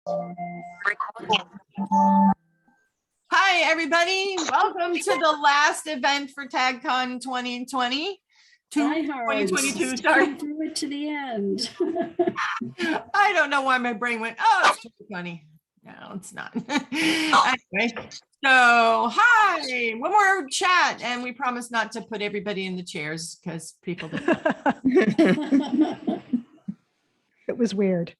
Hi, everybody. Welcome to the last event for TagCon 2020. 2022, sorry. Through it to the end. I don't know why my brain went, oh, it's too funny. No, it's not. Anyway, so hi, one more chat, and we promise not to put everybody in the chairs because people don't. It was weird.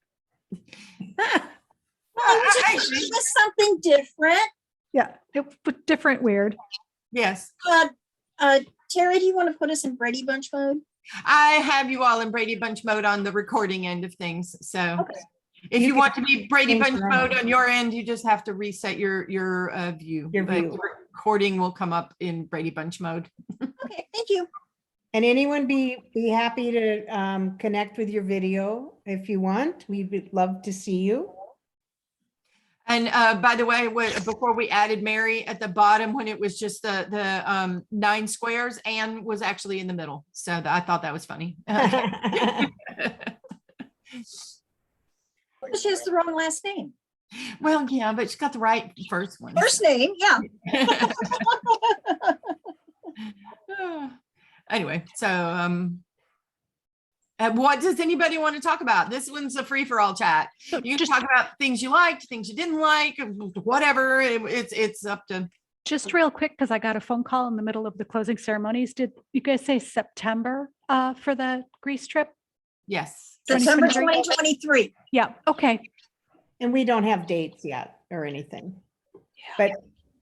It was something different. Yeah, it was different, weird. Yes. Teri, do you want to put us in Brady Bunch mode? I have you all in Brady Bunch mode on the recording end of things. So Okay. if you want to be Brady change Bunch around. mode on your end, you just have to reset your view. Your But view. the recording will come up in Brady Bunch mode. Okay, thank you. And anyone be happy to connect with your video if you want. We would love to see you. And by the way, before we added Mary at the bottom, when it was just the 9 squares, Anne was actually in the middle. So I thought that was funny. She has the wrong last name. Well, yeah, but she got the right first one. First name, yeah. Anyway, so what does anybody want to talk about? This one's a free-for-all chat. You can Just- talk about things you liked, things you didn't like, whatever. It's up to. Just real quick, because I got a phone call in the middle of the closing ceremonies. Did you guys say September for the Greece trip? Yes. September 2023? 2023. Yeah, okay. And we don't have dates yet or anything. But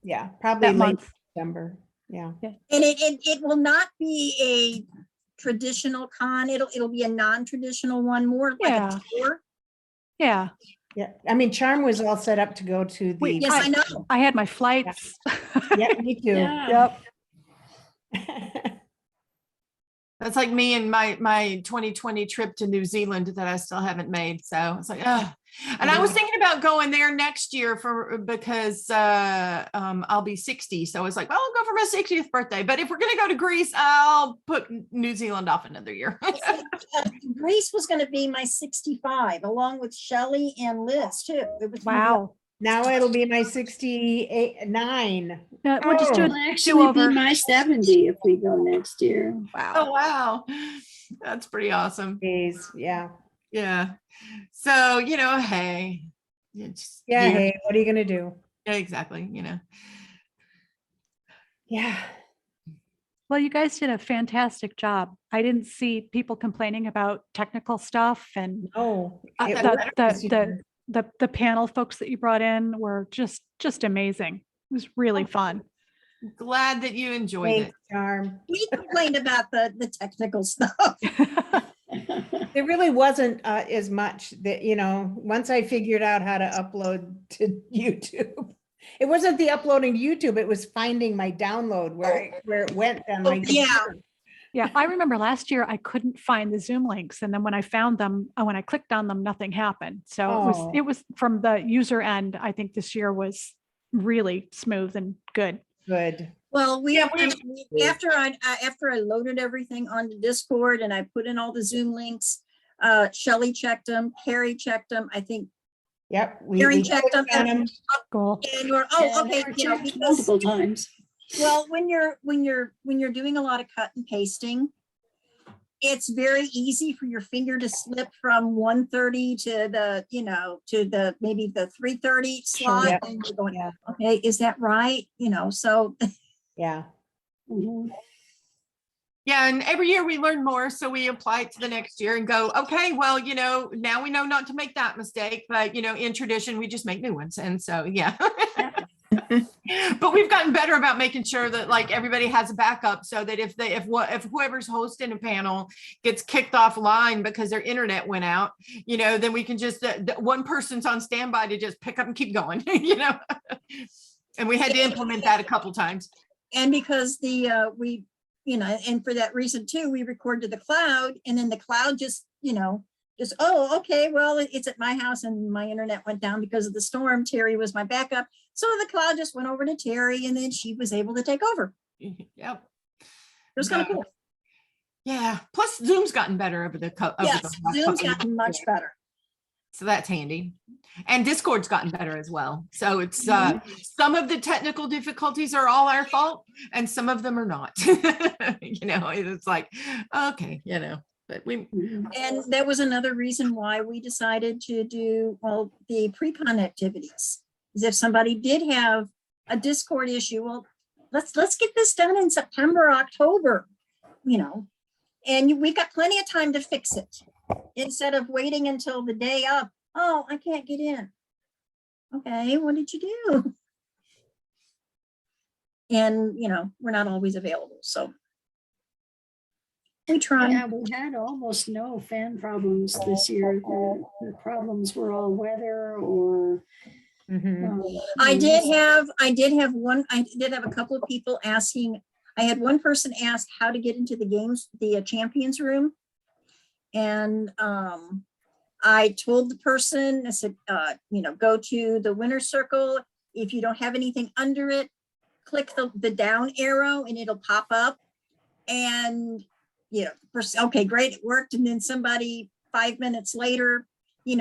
yeah, probably That late month. September. Yeah. And it will not be a traditional con. It'll be a non-traditional one, more like Yeah. a tour. Yeah, Yeah. I mean, Charm was all set up to go to the. Wait, Yes, I know. I had my flights. Yeah, me too. Yeah. Yep. That's like me and my 2020 trip to New Zealand that I still haven't made. So it's like, oh. And I was thinking about going there next year because I'll be 60. So I was like, well, I'll go for my 60th birthday. But if we're going to go to Greece, I'll put New Zealand off another year. Greece was going to be my 65, along with Shelley and Liz too. It was Wow. Now it'll be my 68, 9. No, we'll just do Oh. it. It'll actually over. be my 70 if we go next year. Oh, wow. That's pretty awesome. Days. Yeah. Yeah. So, hey. It's Yeah. weird. Hey, what are you going to do? Yeah, exactly. Yeah. Well, you guys did a fantastic job. I didn't see people complaining about technical stuff, and Oh, I it thought was- the panel folks that you brought in were just amazing. It was really fun. Glad that you enjoyed Thanks, it. Charm. We complained about the technical stuff. There really wasn't as much that, once I figured out how to upload to YouTube. It wasn't the uploading to YouTube, it was finding my download where it went on my yeah. computer. Yeah, I remember last year I couldn't find the Zoom links, and then when I found them, when I clicked on them, nothing happened. So Oh. it was from the user end. I think this year was really smooth and good. Good. Well, Yeah, after I loaded everything onto Discord and I put in all the Zoom links, Shelley checked them, Carrie checked them. I think Yep. Karen we checked them. clicked on 'em. Cool. And we're, Yeah, okay, they were you know, checked because, multiple times. well, when you're doing a lot of cut and pasting, it's very easy for your finger to slip from 1:30 to the maybe the 3:30 slot. Yep. And you're going, Yeah. okay, is that right? So Yeah. Mhm. Yeah, and every year we learn more, so we apply it to the next year and go, okay, well, now we know not to make that mistake, but in tradition we just make new ones, and so yeah. But we've gotten better about making sure that like everybody has a backup, so that if whoever's hosting a panel gets kicked offline because their internet went out, then we can just one person's on standby to just pick up and keep going, And we had to implement that a couple times. and because and for that reason too, we record to the cloud, and then the cloud just, oh, okay, well, it's at my house and my internet went down because of the storm. Teri was my backup. So the cloud just went over to Teri, and then she was able to take over. It Yep. was kind of cool. Yeah. Plus Zoom's gotten better over the Yes, last Zoom's couple of gotten much better. So that's handy. And Discord's gotten better as well. So it's some of the technical difficulties are all our fault and some of them are not. It's like, okay, but we Mhm. And that was another reason why we decided to do, well, the pre-con activities. Is if somebody did have a Discord issue, well, let's get this done in September, October, and we've got plenty of time to fix it. Instead of waiting until the day up, oh, I can't get in. Okay, what did you do? And, we're not always available, so. We try. Yeah, we had almost no fan problems this year. The problems were all weather or. Mhm. I did have a couple of people asking, I had one person ask how to get into the games, the champions room. And I told the person, I said, go to the winner's circle. If you don't have anything under it, click the down arrow and it'll pop up. And, okay, great, it worked. And then somebody 5 minutes later,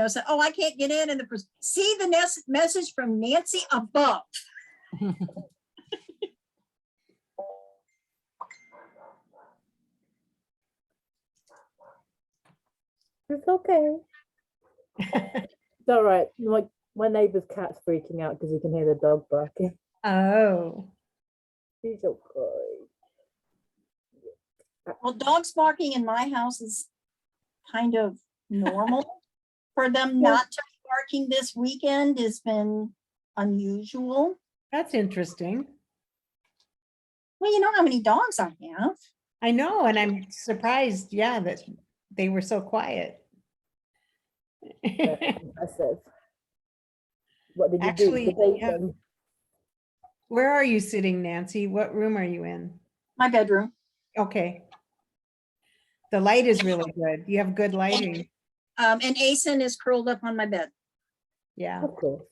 said, oh, I can't get in. And the person, see the message from Nancy above. It's okay. It's all right. My neighbour's cat's freaking out because he can hear the dog barking. Oh, He's okay. Well, dogs barking in my house is kind of normal. For them not to be barking this weekend has been unusual. that's interesting. Well, you know how many dogs I have. I know, and I'm surprised, that they were so quiet. Impressive. What did you Actually, do? Debate yeah. them? Where are you sitting, Nancy? What room are you in? My bedroom. Okay. The light is really good. You have good lighting. And Asen is curled up on my bed. Yeah. Of course.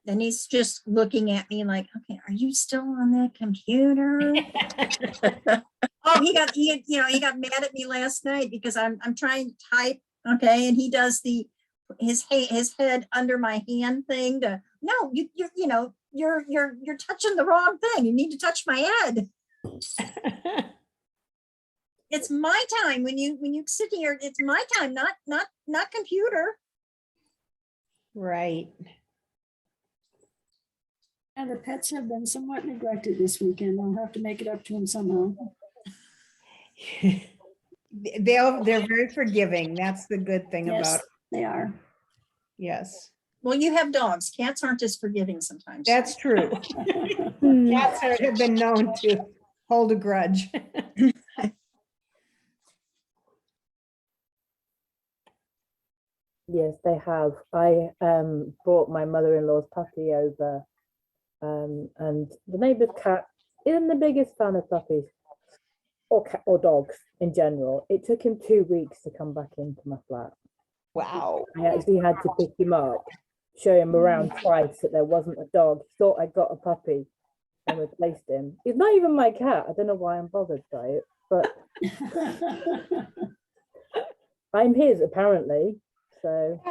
And he's just looking at me like, okay, are you still on that computer? Oh, he got mad at me last night because I'm trying to type. Okay. And he does his head under my hand thing to, no, you're touching the wrong thing. You need to touch my head. It's my time when you sit here, it's my time, not computer. Right. And the pets have been somewhat neglected this weekend. I'll have to make it up to them somehow. They're very forgiving. That's the good thing Yes, about it. they are. Yes, Well, you have dogs. Cats aren't as forgiving sometimes. that's true. Cats have been known to hold a grudge. Yes, they have. I brought my mother-in-law's puppy over, and the neighbour's cat isn't the biggest fan of puppies or dogs in general. It took him 2 weeks to come back into my flat. Wow. I actually had to pick him up, show him around twice that there wasn't a dog. He thought I got a puppy and replaced him. He's not even my cat. I don't know why I'm bothered by it, but I'm his apparently. So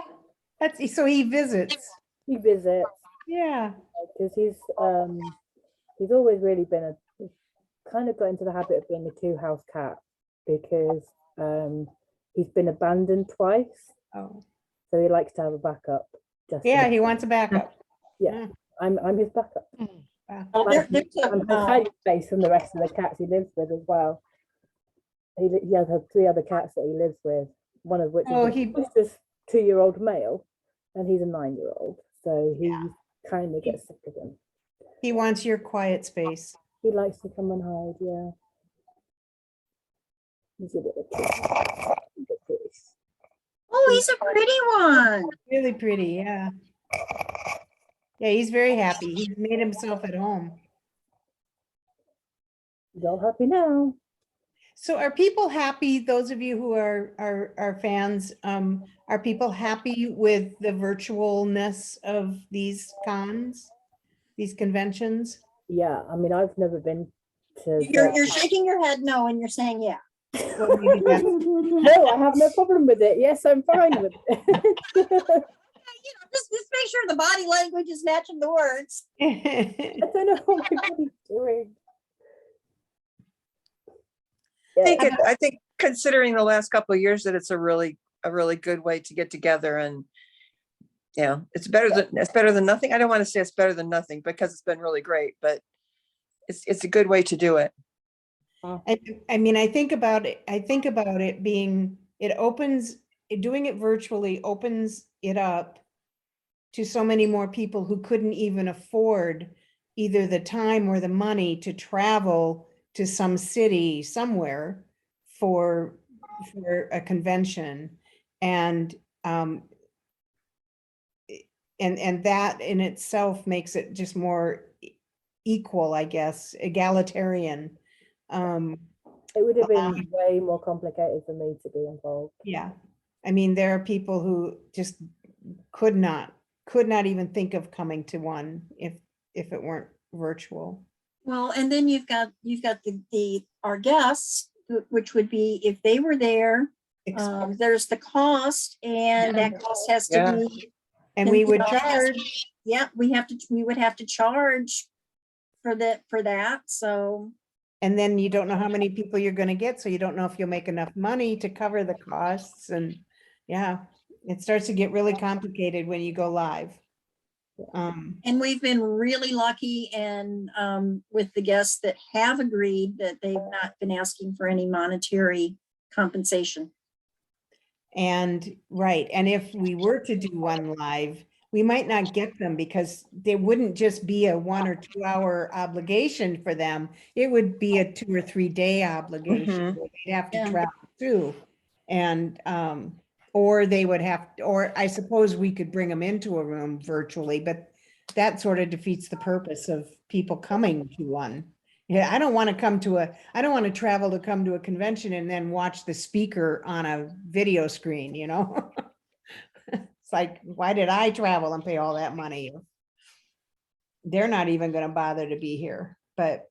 So he visits. he visits Yeah. because he's always really been he's kind of got into the habit of being a two-house cat because he's been abandoned twice. Oh. So he likes to have a backup. Yeah, he wants a backup. Yeah, I'm his backup. Oh, there's I'm his hiding space from the rest of the cats he lives with as well. He has 3 other cats that he lives with, one of which is this 2-year-old male, and he's a 9-year-old. So he kind of gets sick of him. He wants your quiet space. He likes to come and hide, yeah. He's a little kid. Oh, he's a pretty one. Really pretty, yeah. Yeah, he's very happy. He's made himself at home. He's all happy now. So are people happy, those of you who are fans, are people happy with the virtualness of these cons, these conventions? Yeah, I mean, I've never been to. You're shaking your head no, and you're saying yeah. Well, maybe that's- No, I have no problem with it. Yes, I'm fine with it. Just make sure the body language is matching the words. I don't know what my body's doing. Yeah, I think considering the last couple of years that it's a really good way to get together, and yeah, it's better than nothing. I don't want to say it's better than nothing because it's been really great, but it's a good way to do it. I mean, I think about it being, doing it virtually opens it up to so many more people who couldn't even afford either the time or the money to travel to some city somewhere for a convention. And that in itself makes it just more equal, I guess, egalitarian. it would have been way more complicated for me to be involved. Yeah, I mean, there are people who just could not even think of coming to one if it weren't virtual. Well, and then you've got our guests, which would be if they were there. There's the cost, and that cost has to be. And we would you know, charge. Yeah, we would have to charge for that. So. And then you don't know how many people you're going to get, so you don't know if you'll make enough money to cover the costs. And yeah, it starts to get really complicated when you go live. And we've been really lucky, and with the guests that have agreed that they've not been asking for any monetary compensation. And right, and if we were to do one live, we might not get them because there wouldn't just be a 1 or 2 hour obligation for them. It would be a 2 or 3 day obligation. Where they'd have to travel too. And or they would have, or I suppose we could bring them into a room virtually, but that sort of defeats the purpose of people coming to one. Yeah, I don't want to travel to come to a convention and then watch the speaker on a video screen, you know? It's like, why did I travel and pay all that money? They're not even going to bother to be here. But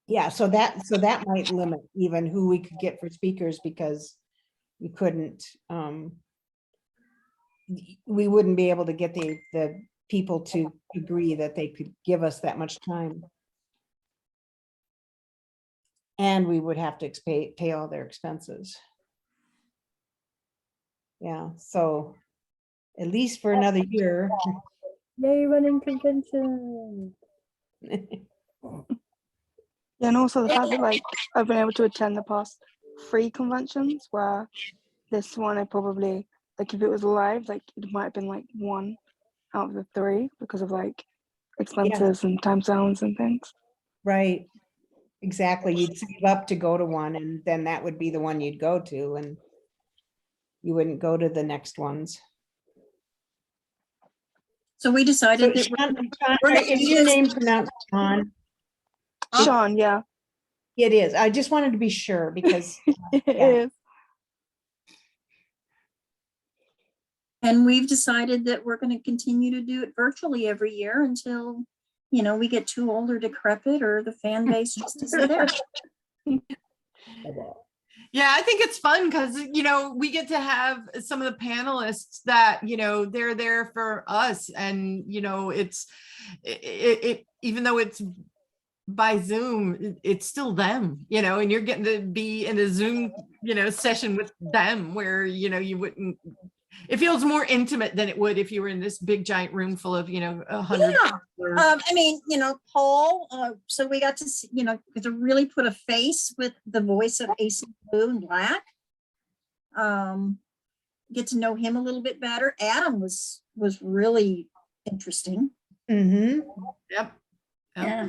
yeah, so that might limit even who we could get for speakers, because we couldn't, we wouldn't be able to get the people to agree that they could give us that much time. And we would have to pay all their expenses. Yeah, so at least for another year. Yay, running convention. Yeah, and also the fact that like I've been able to attend the past 3 conventions, where this one I probably, like if it was live, like it might have been like 1 out of the 3 because of like expenses and time zones and things. Right, exactly. You'd save up to go to one, and then that would be the one you'd go to, and you wouldn't go to the next ones. So we decided that is your name pronounced Sean? Sean, yeah. It is. I just wanted to be sure because It is. and we've decided that we're going to continue to do it virtually every year until, you know, we get too old or decrepit, or the fan base just isn't there. Yeah, I think it's fun because, you know, we get to have some of the panelists that, you know, they're there for us. And, you know, it's even though it's by Zoom, it's still them, you know, and you're getting to be in a Zoom, you know, session with them where, you know, you wouldn't, it feels more intimate than it would if you were in this big giant room full of, you know, 100. I mean, you know, Paul, so we got to see, you know, to really put a face with the voice of AC Blue and Black. Get to know him a little bit better. Adam was really interesting. Mm-hmm. Yep. Yeah.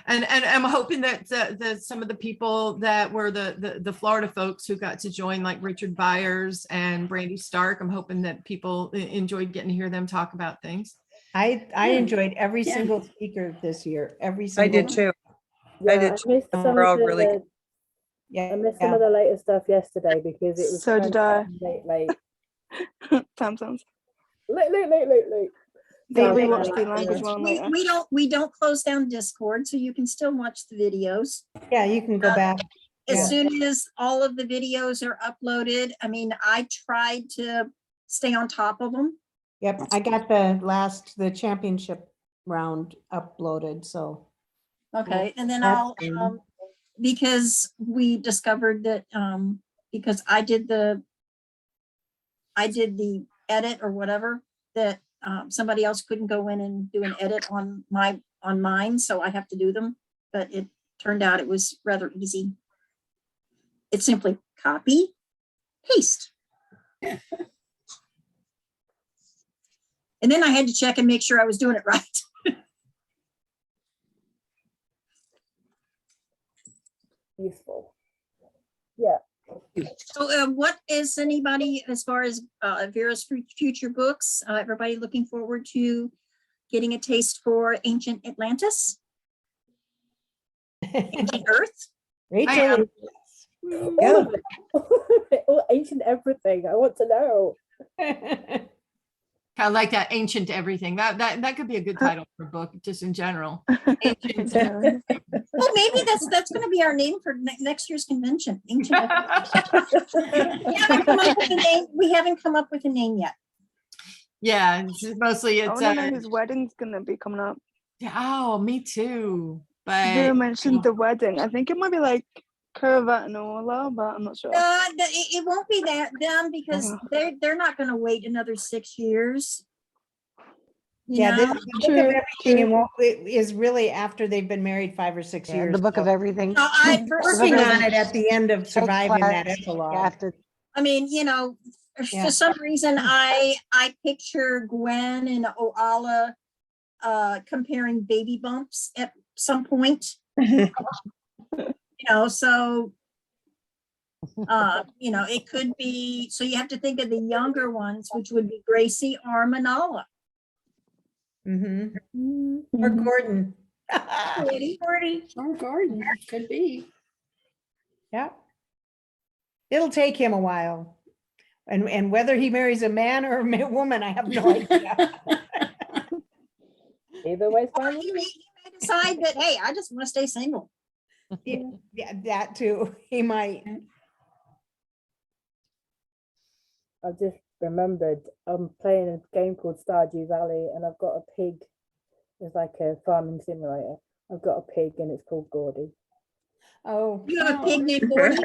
And I'm hoping that some of the people that were the Florida folks who got to join, like Richard Byers and Brandy Stark, I'm hoping that people enjoyed getting to hear them talk about things. I enjoyed every single speaker this year. Every I single did too. Yeah, I did. missed some We're all of the, really I missed some of the later stuff yesterday because it was So did I. late. Samsung's. Late. They So- rewatched the language one later. We don't close down Discord, so you can still watch the videos. Yeah, you can go back. as Yeah. soon as all of the videos are uploaded, I mean, I tried to stay on top of them. Yep, I got the championship round uploaded, so. Okay, and then That's I'll, fine. because we discovered that, because I did the edit or whatever, that somebody else couldn't go in and do an edit on mine, so I have to do them. But it turned out it was rather easy. It's simply copy, paste. And then I had to check and make sure I was doing it right. Useful. Yeah. So what is anybody, as far as Vera's future books, everybody looking forward to getting a taste for Ancient Atlantis, Ancient Earth? Rachel, All of it. All ancient everything. I want to know. Kind of like that ancient everything. That could be a good title for a book, just in general. Ancient. Yeah. Well, maybe that's going to be our name for next year's convention. Ancient Atlantis. We haven't come up with a name yet. Yeah, mostly I it's want to know whose wedding's gonna be coming up. oh, me too. Vera But mentioned the wedding. I think it might be like Cravat and Orla, but I'm not sure. It won't be them because they're not going to wait another 6 years. You yeah, know? the book of everything is really after they've been married 5 or 6 Yeah, years. the book of so everything. No, I working on it at the end of surviving that class, epilogue. After I mean, you know, Yeah. for some reason, I picture Gwen and Oala comparing baby bumps at some point. You know, so you know, it could be. So you have to think of the younger ones, which would be Gracie or Manala. Mm-hmm. Or Gordon. Or garden, could be. Yeah. It'll take him a while. And whether he marries a man or a woman, I have no idea. Either way, Or fine. he may decide that, hey, I just want to stay single. Yeah, that too. He might. I just remembered I'm playing a game called Stardew Valley, and I've got a pig. It's like a farming simulator. I've got a pig, and it's called Gordy. Oh, You have a pig named Gordy.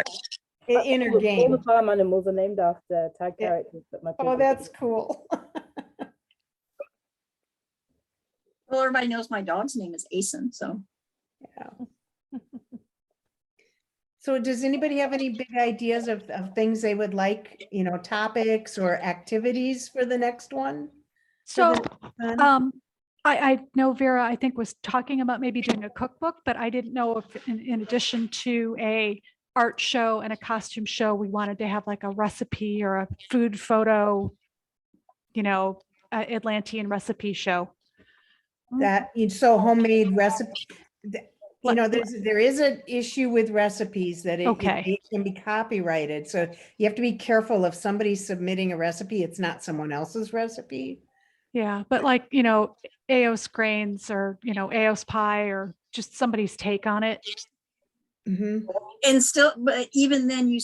in her All game. the farm animals are named after tag Yeah. characters, but my pig Oh, is- that's cool. Well, everybody knows my dog's name is Asen, so. So does anybody have any big ideas of things they would like, you know, topics or activities for the next one? So, Fun? I know Vera, I think, was talking about maybe doing a cookbook, but I didn't know if in addition to a art show and a costume show, we wanted to have like a recipe or a food photo, you know, Atlantean recipe show. That so homemade recipe. You know, there is an issue with recipes that it can be copyrighted. So you have to be careful if somebody's submitting a recipe, it's not someone else's recipe. Yeah, but like, you know, Eos grains or, you know, Eos pie or just somebody's take on it. Mm-hmm. And still, but even then you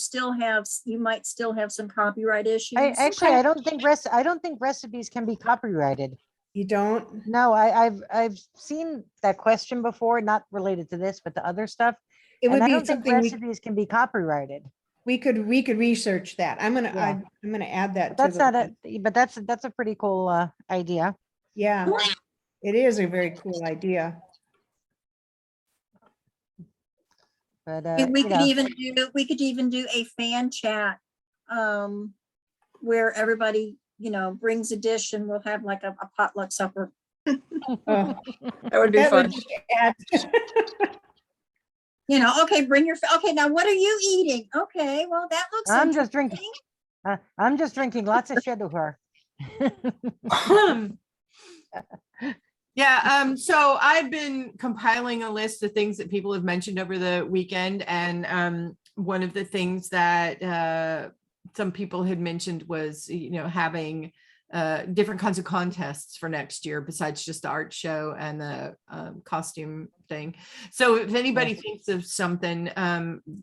might still have some copyright issues. I don't think recipes can be copyrighted. You don't? No, I've seen that question before, not related to this, but to other stuff. It would I be don't think something recipes can be copyrighted. we could research that. I'm gonna Yeah. I'm gonna add that. But that's that's a pretty cool idea. Yeah, it is a very cool idea. But We could even do a fan chat where everybody, you know, brings a dish and we'll have like a potluck supper. Oh, That would be that fun. would just add. You know, okay, okay, now what are you eating? Okay, well, that looks I'm just interesting. drinking. I'm just drinking lots of sugar. Yeah, so I've been compiling a list of things that people have mentioned over the weekend, and one of the things that some people had mentioned was, you know, having different kinds of contests for next year besides just the art show and the costume thing. So if anybody thinks of something,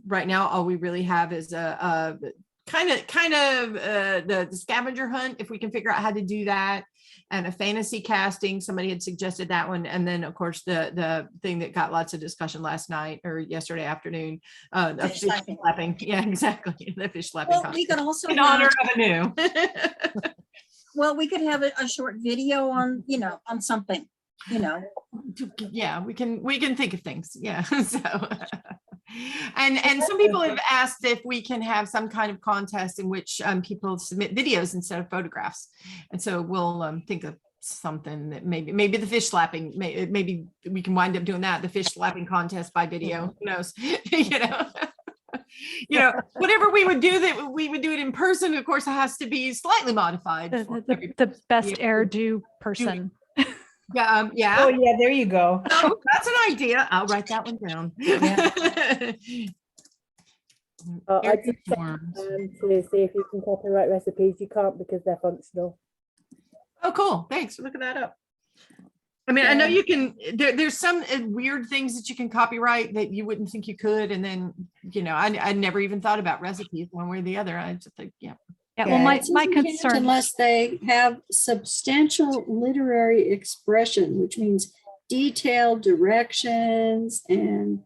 right now, all we really have is a kind of the scavenger hunt, if we can figure out how to do that, and a fantasy casting. Somebody had suggested that one. And then of course the thing that got lots of discussion last night or yesterday afternoon, Fish slapping. Yeah, exactly. The fish slapping Well, we could also in honor have, of a new. well, we could have a short video on, on something, Yeah, we can think of things. Yeah. So and some people have asked if we can have some kind of contest in which people submit videos instead of photographs. And so we'll think of something that maybe the fish slapping, maybe we can wind up doing that, the fish slapping contest by video. Who knows? Whatever we would do, that we would do it in person. Of course, it has to be slightly modified. The best do person. Yeah. Oh, yeah, there you go. Oh, that's an idea. I'll write that one down. I did check to see if you can copyright recipes. You can't because they're functional. Oh, cool. Thanks for looking that up. I mean, I know you can, there's some weird things that you can copyright that you wouldn't think you could. And then, I never even thought about recipes one way or the other. I just think, yeah. Yeah, well, my You can't concern, unless they have substantial literary expression, which means detailed directions and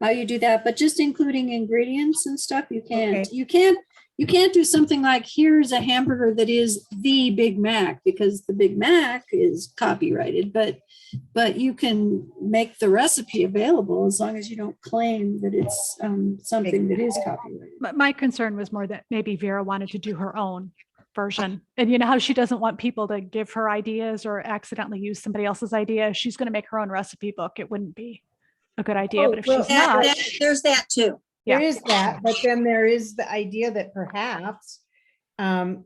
how you do that, but just including ingredients and stuff, you can't. Okay. You can't do something like, here's a hamburger that is the Big Mac, because the Big Mac is copyrighted, but you can make the recipe available as long as you don't claim that it's something that is copyrighted. my concern was more that maybe Vera wanted to do her own version. And you know how she doesn't want people to give her ideas or accidentally use somebody else's idea. She's going to make her own recipe book. It wouldn't be a good idea, but if she's not, there's that too. Yeah. There is that, but then there is the idea that perhaps, how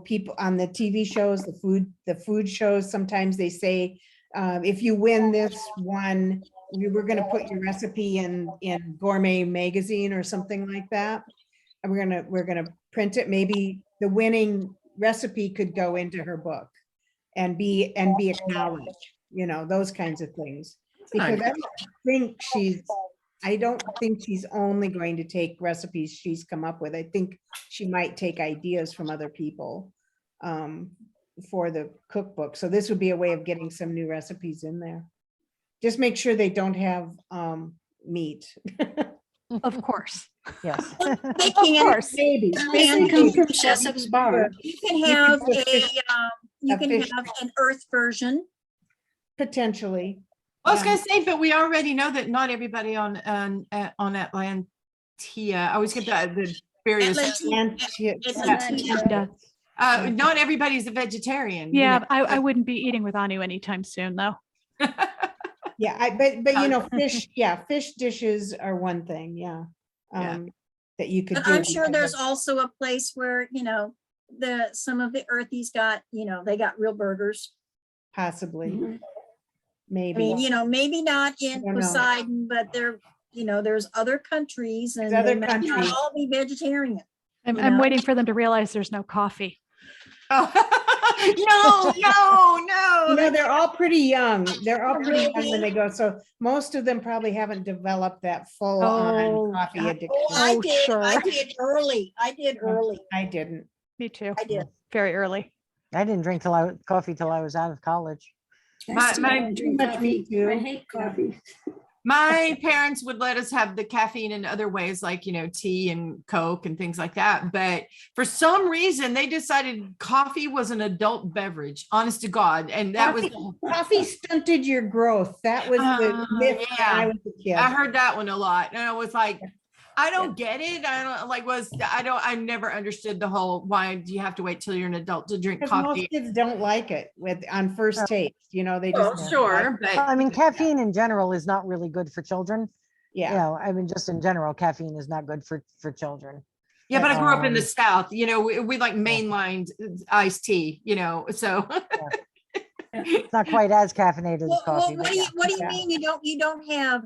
people on the TV shows, the food shows, sometimes they say, if you win this one, we're going to put your recipe in Gourmet Magazine or something like that. And we're gonna print it. Maybe the winning recipe could go into her book and be acknowledged, those kinds of things. Because I don't think she's only going to take recipes she's come up with. I think she might take ideas from other people for the cookbook. So this would be a way of getting some new recipes in there. Just make sure they don't have meat. of course. Yes. They can, Of course. Maybe. They come from Chef's Bar. you can have A fish. an earth version. Potentially. I was going to say, but we already know that not everybody on Atlantia, I always get the various, Atlantia. not everybody's a vegetarian. Yeah, I wouldn't be eating with Anu anytime soon, though. Yeah, but fish dishes are one thing, that you could But do. I'm sure there's also a place where, some of the earthies got, they got real burgers. Possibly, Mhm. I maybe. mean, maybe not in I don't know. Poseidon, but there's other countries and There's other they may not countries. all be vegetarian. I'm waiting for them to realize there's no coffee. No. They're all pretty young. They're all pretty young when they go. So most of them probably haven't developed that full Oh, on coffee God. addiction. I Oh, did. sure. I did early. I didn't. Me too. I did. Very early. I didn't drink coffee till I was out of college. I still My- don't drink Much coffee. me too. I hate coffee. My parents would let us have the caffeine in other ways, like, tea and Coke and things like that. But for some reason, they decided coffee was an adult beverage, honest to God. And that was, Coffee stunted your growth. That was the myth when I was a kid. I heard that one a lot. And I was like, I don't get it. I never understood the whole, why do you have to wait till you're an adult to drink Because most coffee? kids don't like it on first taste, they Oh, just. sure. But I mean, caffeine in general is not really good for children. Yeah. Just in general, caffeine is not good for children. yeah, but I grew up in the Um, South, we like mainlined iced tea, so. It's not quite as caffeinated as Well, coffee. what but do you, yeah. what do you Yeah. mean you don't have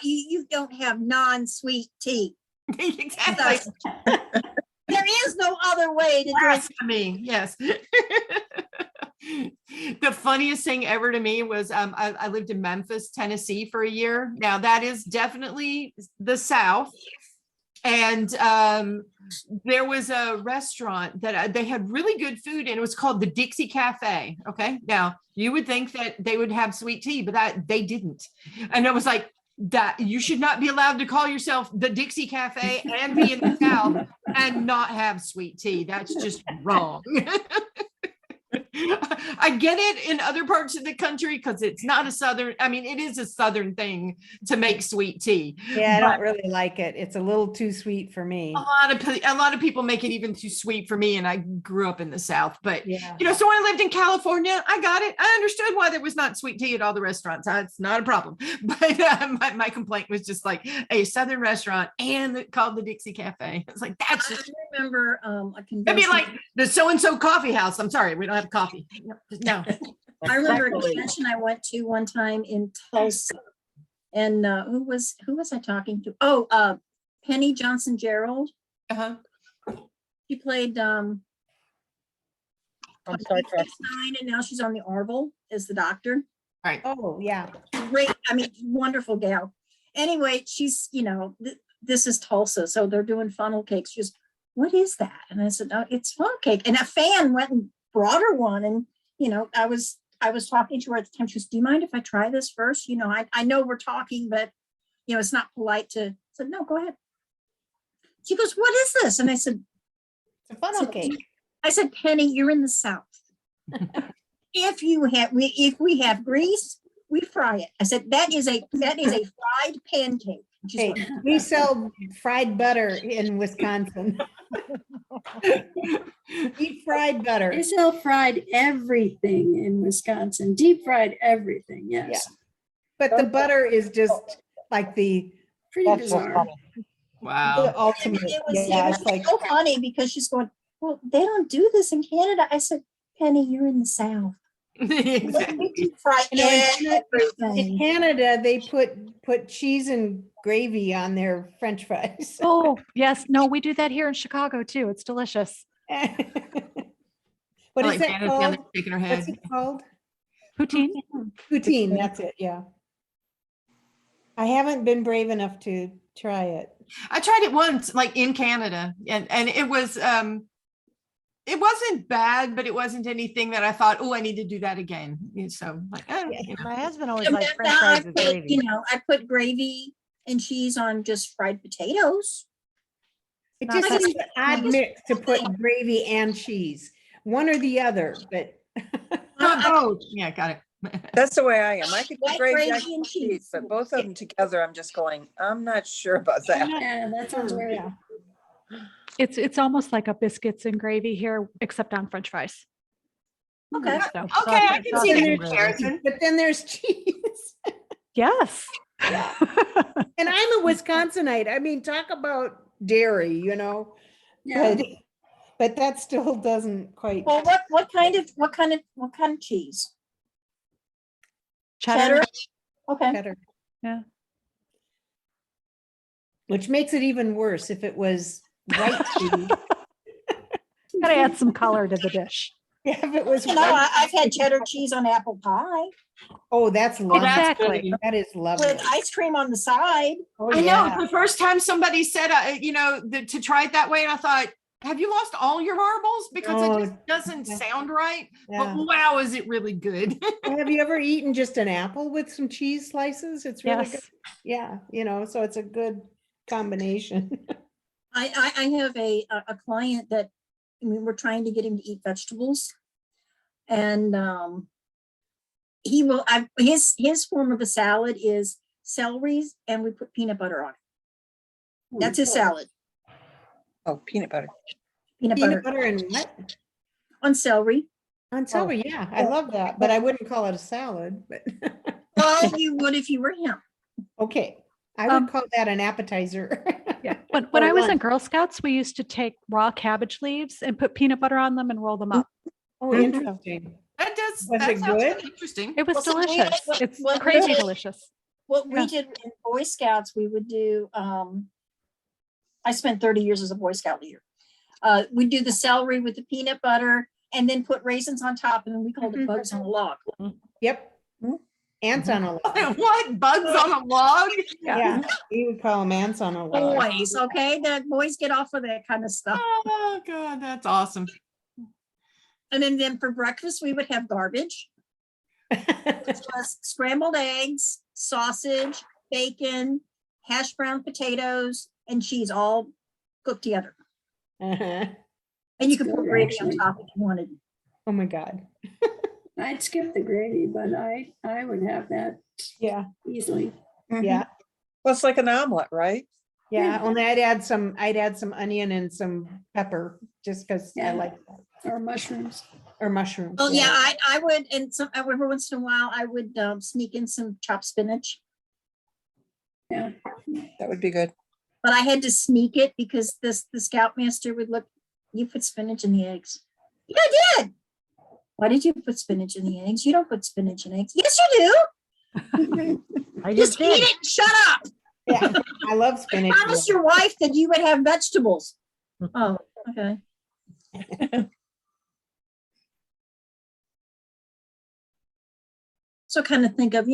you don't have non-sweet tea? Exactly. There is no other other way to drink. Blasphemy, yes. The funniest thing ever to me was I lived in Memphis, Tennessee for a year. Now that is definitely the South. And there was a restaurant that they had really good food, and it was called the Dixie Cafe. Okay. Now you would think that they would have sweet tea, but that they didn't. And it was like, that you should not be allowed to call yourself the Dixie Cafe and be in the South and not have sweet tea. That's just wrong. I get it in other parts of the country because it's not a Southern, I mean, it is a Southern thing to make sweet tea. Yeah, I but don't really like it. It's a little too sweet for me. a lot of people make it even too sweet for me, and I grew up in the South. But Yeah. you know, so when I lived in California, I got it. I understood why there was not sweet tea at all the restaurants. It's not a problem. But my complaint was just like a Southern restaurant and called the Dixie Cafe. It's like, that's I just, remember a it'd convention. be like the so-and-so coffee house. I'm sorry, we don't have coffee. No. I remember a convention I went to one time in Tulsa. And who was I talking to? Oh, Penny Johnson Gerald. Uh-huh. She played On Star Deep Trek. Space Nine, and now she's on the Orville as the doctor. Right. Oh, yeah. Great, I mean, wonderful gal. Anyway, she's, you know, this is Tulsa, so they're doing funnel cakes. She goes, what is that? And I said, no, it's funnel cake. And a fan went and brought her one. And, you know, I was talking to her at the time. She goes, do you mind if I try this first? You know, I know we're talking, but, you know, it's not polite to. I said, no, go ahead. She goes, what is this? And I said, It's a funnel cake. I said, Penny, you're in the South. If we have grease, we fry it. I said, that is a fried pancake. And she's Hey, going, we sell fried butter in Wisconsin. Deep fried butter. They sell fried everything in Wisconsin, deep fried everything, yes. But the butter is just like the Pretty That's so bizarre. funny. Wow. ultimate. it was Yeah, it's like, so funny because she's going, well, they don't do this in Canada. I said, Penny, you're in the South. Exactly. We deep fry You know, in everything. Canada, they put cheese and gravy on their French fries. Oh, yes. No, we do that here in Chicago too. It's delicious. What Like is that Janet's down there called? shaking her What's head. it called? Poutine. Poutine, that's it, yeah. I haven't been brave enough to try it. I tried it once, like in Canada, and it wasn't bad, but it wasn't anything that I thought, oh, I need to do that again. So like, you know. My husband always Yeah, likes but French now fries with gravy. you know, I put gravy and cheese on just fried potatoes. It Not just that- seems an odd mix to put gravy and cheese, one or the other, but Oh, yeah, got it. That's the way I am. I could do White gravy, I gravy could and do cheese, cheese. but both of them together, I'm just going, I'm not sure about that. Yeah, that sounds weird. yeah. It's almost like a biscuits and gravy here, except on French fries. Okay. So, Okay, I can see Sausage the and gravy. comparison. But then there's cheese. yes. And I'm a Wisconsinite. I mean, talk about dairy, you know, Yeah. but that still doesn't quite. Well, what kind of cheese? Cheddar. Okay. Better. Yeah. Which makes it even worse if it was white cheese. Gotta add some color to the dish. Yeah, if it was You know, white. I've had cheddar cheese on apple pie Oh, that's lovely. Exactly. That is lovely. with ice cream on the side. Oh, I know yeah. the first time somebody said, you know, to try it that way, and I thought, have you lost all your marbles? Because Oh, it just doesn't sound right. Yeah. But wow, is it really good? Well, have you ever eaten just an apple with some cheese slices? It's really good. Yes. Yeah, you know, so it's a good combination. I have a client that, I mean, we're trying to get him to eat vegetables. And he will, his form of a salad is celeries, and we put peanut butter on it. That's his salad, Oh, peanut butter. peanut Peanut butter butter and what? on celery. On celery, yeah, I love that, but I wouldn't call it a salad, but, Well, you would if you were him. okay. I Um, would call that an appetizer. Yeah. When Or I was in lunch. Girl Scouts, we used to take raw cabbage leaves and put peanut butter on them and roll them up. Oh, Mhm. interesting. That does. Was that it sounds good? really interesting. It was Well, so we- delicious. It's what we crazy did- delicious. What Yeah. we did in Boy Scouts, we would do, I spent 30 years as a Boy Scout leader. We do the celery with the peanut butter and then put raisins on top, and then we call it bugs on a log. Yep. Ants on a log. What, bugs on a log? Yeah, we would call them ants on a log. Boys, okay, the boys get off of that kind of stuff. Oh God, that's awesome. And then for breakfast, we would have garbage, which was scrambled eggs, sausage, bacon, hash brown potatoes, and cheese all cooked together. Uh-huh. And you could put good, gravy on actually. top if you wanted. Oh my God. I'd skip the gravy, but I would have that Yeah, easily. yeah, Well, it's like an omelet, right? yeah. Only I'd add some onion and some pepper just because I Yeah. like that. Or mushrooms. Or mushrooms. Oh yeah, I would, and some every once in a while I would sneak in some chopped spinach, Yeah. That would be good. but I had to sneak it because the scoutmaster would look. You put spinach in the eggs. Yeah, I did. Why did you put spinach in the eggs? You don't put spinach in eggs. Yes, you do. I Just just eat did. it. And shut up. Yeah, I love spinach. Promise your wife that you would have vegetables. Oh, okay. So kind of think of,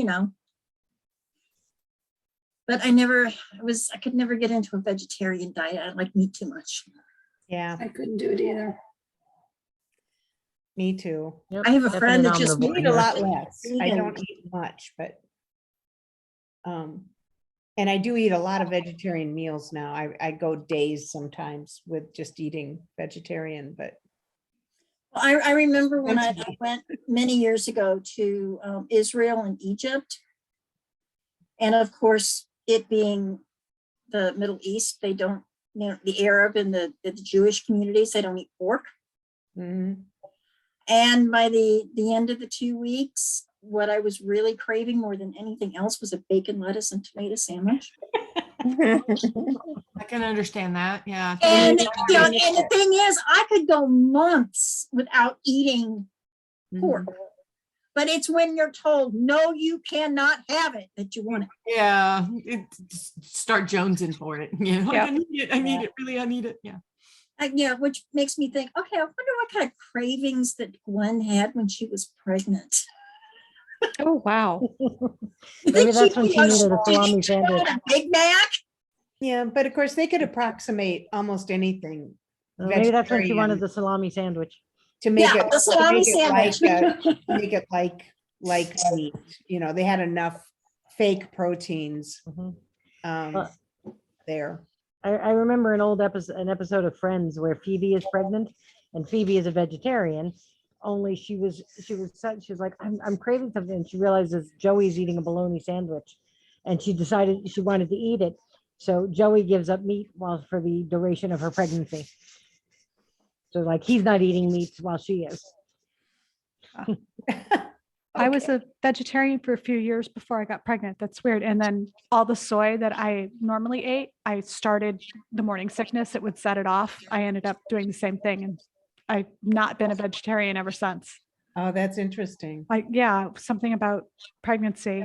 but I could never get into a vegetarian diet. I like meat too much. Yeah, I couldn't do it either. me too. Yep, I have a definitely friend that an just I omnivore eat a here. lot less. I Vegan. don't eat much, but and I do eat a lot of vegetarian meals now. I go days sometimes with just eating vegetarian, but I remember when I Sensible. went many years ago to Israel and Egypt. And of course, it being the Middle East, they don't, the Arab and the Jewish communities, they don't eat pork. mhm. And by the end of the 2 weeks, what I was really craving more than anything else was a bacon, lettuce, and tomato sandwich. I can understand that. Yeah. And, and the thing is, I could go months without eating pork. But it's when you're told, no, you cannot have it, that you want it. Yeah. Start jonesing for it. You know, like, Yep. I need it. I need it. Really, I need it. Yeah. Which makes me think, okay, I wonder what kind of cravings that Gwen had when she was pregnant. Oh, wow. You Maybe think that's when she was- needed a salami did she want sandwich. a Big Mac? Yeah, but of course they could approximate almost anything Well, maybe that's when she wanted vegetarian the salami sandwich. to make Yeah, it the salami like meat. They had enough fake proteins Mhm. um, there. I remember an episode of Friends where Phoebe is pregnant and Phoebe is a vegetarian. Only she was like, I'm craving something. And she realizes Joey's eating a bologna sandwich, and she decided she wanted to eat it. So Joey gives up meat for the duration of her pregnancy. So like he's not eating meat while she is. I was a vegetarian for a few years before I got pregnant. That's weird. And then all the soy that I normally ate, I started the morning sickness. It would set it off. I ended up doing the same thing. And I've not been a vegetarian ever since. Oh, that's interesting. Yeah, something about pregnancy.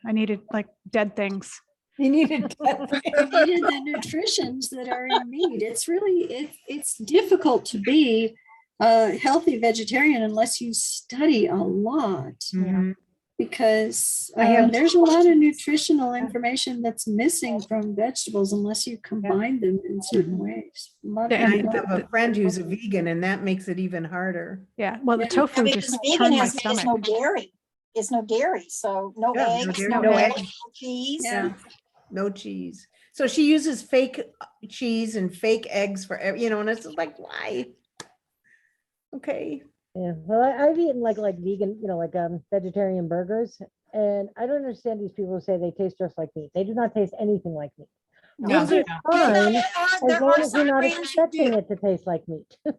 I needed like dead things. You needed You needed the nutritions that are in meat. It's really, it's difficult to be a healthy vegetarian unless you study a lot. Mhm. Because I have- there's a lot of nutritional information that's missing from vegetables unless you combine them in certain ways. A lot of Yeah, and people I have a friend who's a vegan, and that makes it even harder. Yeah. Well, the Yeah. tofu Because just vegan turned my is no stomach. dairy. It's no dairy, so no Yeah, no eggs, dairy, no no milk, eggs. no cheese. Yeah. No cheese. So she uses fake cheese and fake eggs for, and it's like, why? Okay. Yeah, well, I've eaten like vegan, vegetarian burgers, and I don't understand these people who say they taste just like meat. They do not taste anything like meat. No, Which they is don't. fine, There as there long are as you're some not brands that expecting do. it to taste like meat. There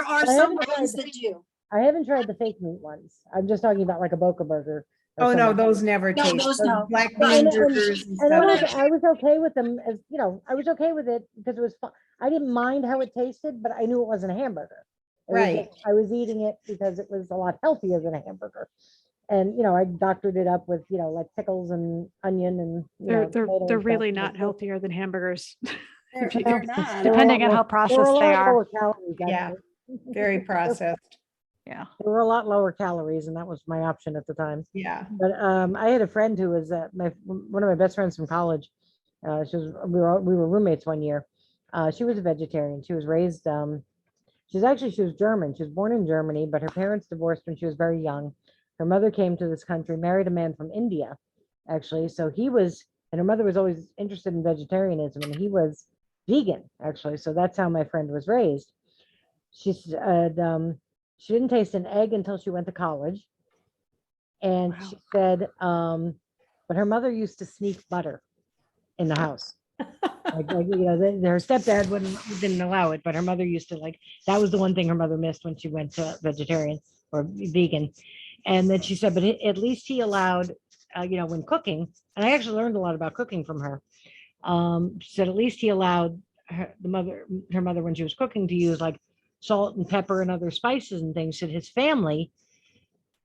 are I some haven't brands tried- that do. I haven't tried the fake meat ones. I'm just talking about like a Boca burger. or Oh, no, something. those never No, taste. those Those no. black But- bean And- burgers and And stuff. I was okay with them as, I was okay with it because it was fun. I didn't mind how it tasted, but I knew it wasn't a hamburger. It was Right. just- I was eating it because it was a lot healthier than a hamburger. And, I doctored it up with, like pickles and onion and, They're tomato and they're stuff, really and not it's- healthier than hamburgers. If you- They're not. Depending on how They were a processed they lot are. lower calories, Yeah. actually. Very processed. Yeah. They were a lot lower calories, and that was my option at the time. Yeah. But I had a friend who was one of my best friends from college. We were roommates one year. She was a vegetarian. She was raised. She was German. She was born in Germany, but her parents divorced when she was very young. Her mother came to this country, married a man from India, actually. So and her mother was always interested in vegetarianism, and he was vegan, actually. So that's how my friend was raised. She said she didn't taste an egg until she went to college. And she said, but her mother used to sneak butter in the house. Her stepdad didn't allow it, but her mother used to that was the one thing her mother missed when she went to vegetarian or vegan. And then she said, but at least he allowed, when cooking, and I actually learned a lot about cooking from her. She said, at least he allowed her mother, when she was cooking, to use salt and pepper and other spices and things. That his family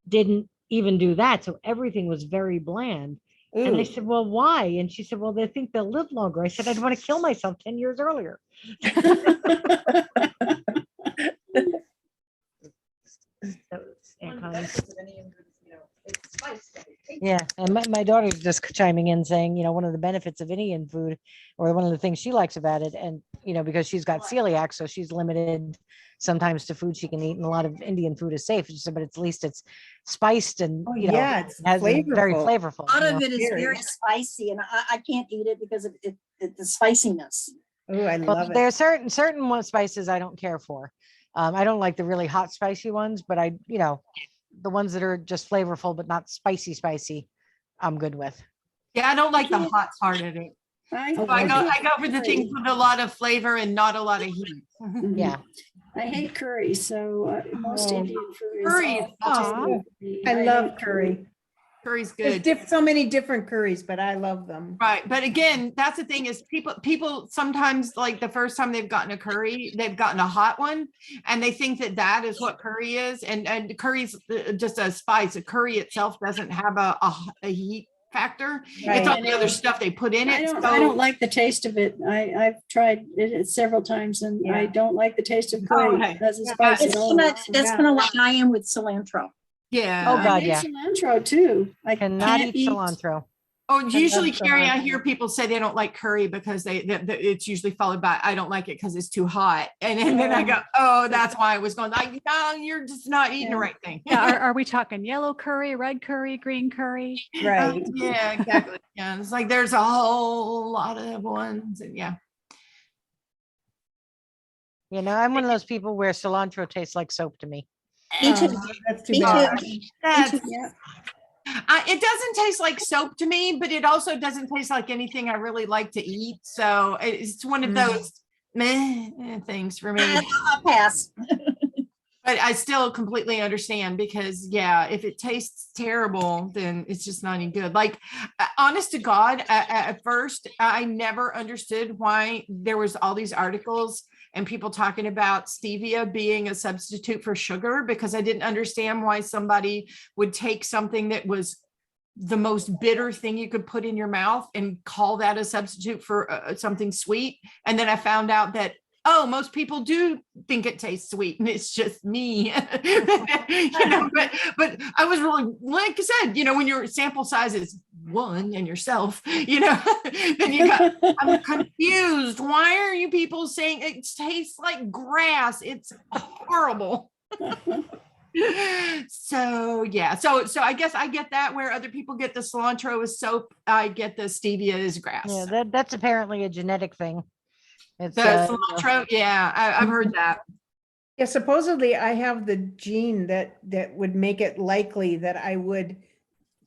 didn't even do that. So everything was very bland. And I Ooh. said, well, why? And she said, well, they think they'll live longer. I said, I'd want to kill myself 10 years earlier. Yeah, and my daughter's just chiming in saying, one of the benefits of Indian food, or one of the things she likes about it, and because she's got celiac, so she's limited sometimes to food she can eat, and a lot of Indian food is safe. She said, but at least it's spiced and Yeah, it's very flavorful. flavorful. A lot of you know? it is very spicy, and I can't eat it because of the spiciness. Oh, I Well, love there it. are certain spices I don't care for. I don't like the really hot spicy ones, but the ones that are just flavorful but not spicy, I'm good with. Yeah, I don't like the hot part of it. I I go for the things with a lot of flavor and not a lot of heat. Mhm. Yeah. I hate curry, so most Oh, Indian food is. curry is awful. I love hate curry. Curry's There's good. so many different curries, but I love them. Right. But again, that's the thing is people sometimes the first time they've gotten a curry, they've gotten a hot one and they think that is what curry is. And curry's just a spice. A curry itself doesn't have a heat factor. Right. It's all the other stuff they put in it. I don't like the taste of it. I've tried it several times and I Yeah. don't like the taste of curry okay. as a spice It's at all. that's kind of like I am with cilantro. Yeah. Oh, God, I hate yeah. cilantro too. I Cannot can't eat cilantro. Oh, usually, love Carrie, I cilantro. hear people say they don't like curry because it's usually followed by I don't like it because it's too hot, and then I go, oh, that's why I was going no, you're just not eating the Yeah. right thing. Yeah, are we talking yellow curry, red curry, green curry? Right. Yeah, exactly. Yeah, it's there's a whole lot of ones, and yeah. I'm one of those people where cilantro tastes like soap to me. Me too. That's too Me bad. too. That's, Yeah. it doesn't taste like soap to me, but it also doesn't taste like anything I really like to eat. So it's one of those meh things for me. I'll pass. But I still completely understand because if it tastes terrible, then it's just not any good. Honest to God, at first, I never understood why there was all these articles and people talking about stevia being a substitute for sugar, because I didn't understand why somebody would take something that was the most bitter thing you could put in your mouth and call that a substitute for something sweet. And then I found out that, oh, most people do think it tastes sweet and it's just me. But I was really, like I said, when your sample size is one and yourself, then I'm confused. Why are you people saying it tastes like grass? It's horrible. So I guess I get that where other people get the cilantro as soap. I get the stevia as grass. Yeah, that's apparently a genetic thing. It's The cilantro, I've heard that. Yeah, supposedly I have the gene that would make it likely that I would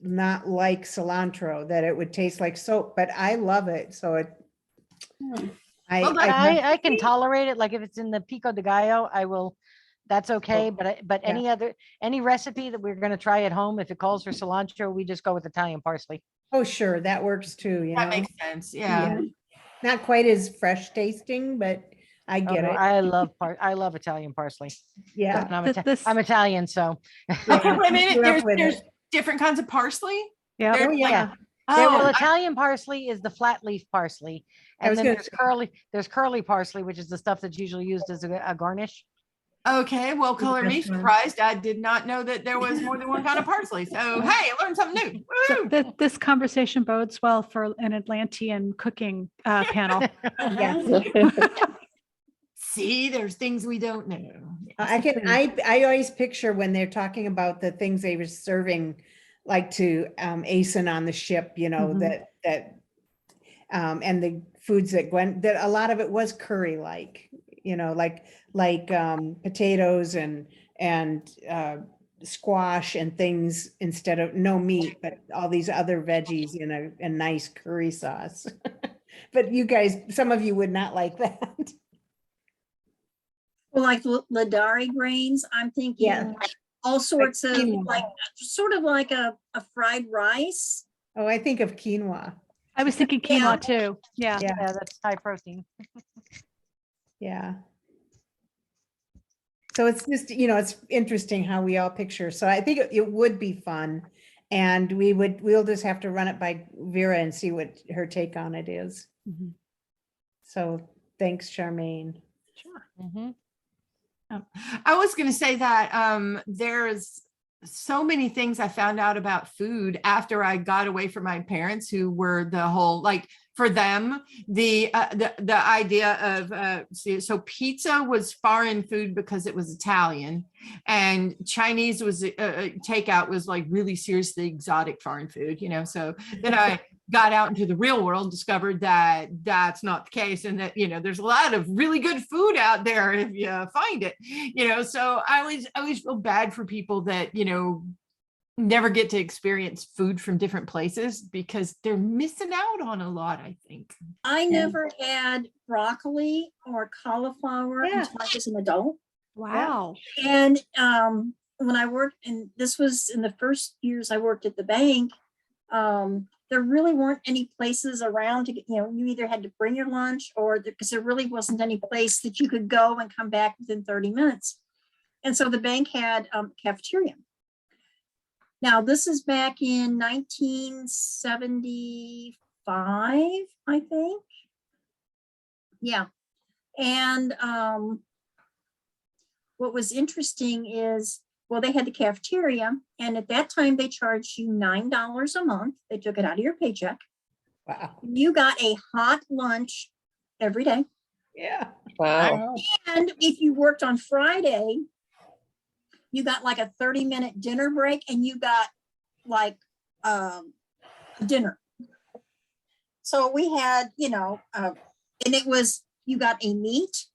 not like cilantro, that it would taste like soap, but I love it. So I can tolerate it. Like if it's in the pico de gallo, I will. That's okay. But any recipe that we're going to try at home, if it calls for cilantro, we just go with Italian parsley. Oh, sure, that works too. That makes sense. Yeah. Not quite as fresh tasting, but I get it. I love Italian parsley. Yeah. And I'm Italian, so. Okay, wait a minute. Grew up with There's it. different kinds of parsley. Yeah. There's Oh, yeah. Well, Oh, Italian parsley is the flat leaf parsley. I And was then gonna there's curly parsley, which is the stuff that's usually used as a garnish. okay. Well, color me That's fine. surprised. I did not know that there was more than one kind of parsley. So, hey, I learned something new. So Woo! this conversation bodes well for an Atlantean cooking panel. See, there's things we don't know. I always picture when they're talking about the things they were serving, like to Asen on the ship, you know, Mhm. and the foods that that a lot of it was curry like, you know, like potatoes and squash and things instead of no meat, but all these other veggies in a nice curry sauce. But you guys, some of you would not like that. Well, like Ladari grains, I'm thinking Yeah. all sorts of quinoa. like, sort of like a fried rice. Oh, I think of quinoa. I was thinking Yeah. quinoa too. Yeah. Yeah. Yeah, that's high protein. Yeah. So it's just, you know, it's interesting how we all picture. So I think it would be fun. And we'll just have to run it by Vera and see what her take on it is. Mhm. So thanks, Charmaine. Mhm. I was going to say that there's so many things I found out about food after I got away from my parents, who were the whole, like, for them, the idea of so pizza was foreign food because it was Italian, and Chinese was takeout was like really seriously exotic foreign food, you know. So then I got out into the real world, discovered that that's not the case, and that, you know, there's a lot of really good food out there if you find it, you know. So I always feel bad for people that, you know, never get to experience food from different places, because they're missing out on a lot, I think. I never had broccoli or cauliflower until I was an adult. Wow. And when I worked, and this was in the first years I worked at the bank, there really weren't any places around to get, you know, you either had to bring your lunch or because there really wasn't any place that you could go and come back within 30 minutes. And so the bank had cafeteria. Now, this is back in 1975, I think. Yeah. And what was interesting is, well, they had the cafeteria, and at that time they charged you $9 a month. They took it out of your paycheck. Wow. You got a hot lunch every day. Yeah. Wow. And if you worked on Friday, you got like a 30-minute dinner break, and you got like dinner. So we had, you know, and it was, you got a meat,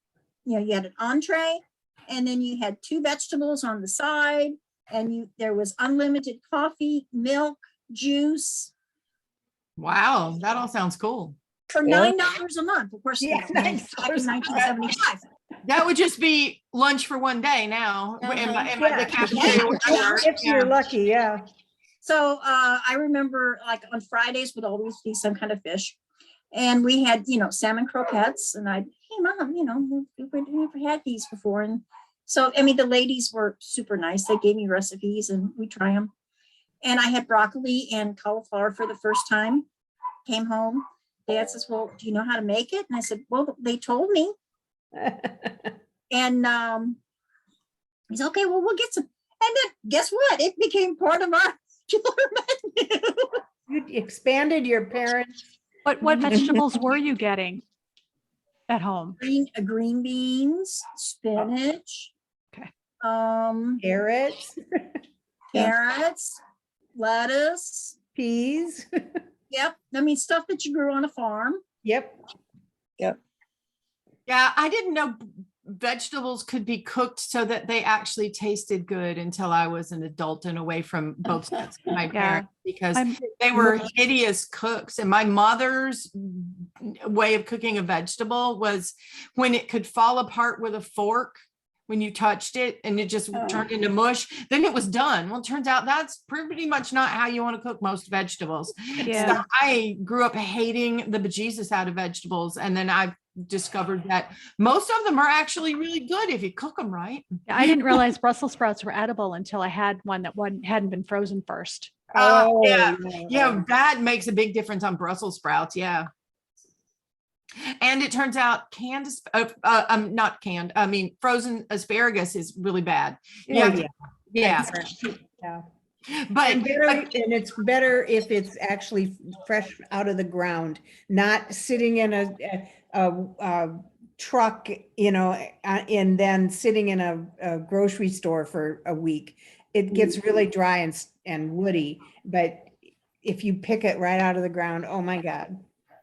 you know, you had an entree, and then you had 2 vegetables on the side, and there was unlimited coffee, milk, juice. Wow, that all sounds cool. For Yeah. $9 a month, of course. Yeah, back in $9 1975. That would just be lunch for one day now. In my, Yeah. the cafeteria where I work. If you're lucky, yeah. So I remember, like, on Fridays would always be some kind of fish. And we had, you know, salmon croquettes, and hey, Mom, you know, we've never had these before. And so, I mean, the ladies were super nice. They gave me recipes and we try them. And I had broccoli and cauliflower for the first time. Came home. Dad says, well, do you know how to make it? And I said, well, they told me. And he's okay, well, we'll get some. And then guess what? It became part of our menu. You expanded your parents. What vegetables were you getting at home? Green beans, spinach. Okay. Carrots, Carrots, lettuce. peas. Yep. I mean, stuff that you grew on a farm. Yep. Yeah, I didn't know vegetables could be cooked so that they actually tasted good until I was an adult and away from both sides of my parents, because they were hideous cooks. And my mother's way of cooking a vegetable was when it could fall apart with a fork, when you touched it and it just turned into mush, then it was done. Well, it turns out that's pretty much not how you want to cook most vegetables. Yeah. So I grew up hating the bejesus out of vegetables. And then I discovered that most of them are actually really good if you cook them right. I didn't realize Brussels sprouts were edible until I had one that hadn't been frozen first. Yeah, Oh, yeah, that makes a big difference on Brussels sprouts. Yeah. And it turns out not canned, I mean, frozen asparagus is really bad. Yeah, Yeah. yeah. But, And it's better if it's actually fresh out of the ground, not sitting in a truck, and then sitting in a grocery store for a week. It gets really dry and woody, but if you pick it right out of the ground, oh my God.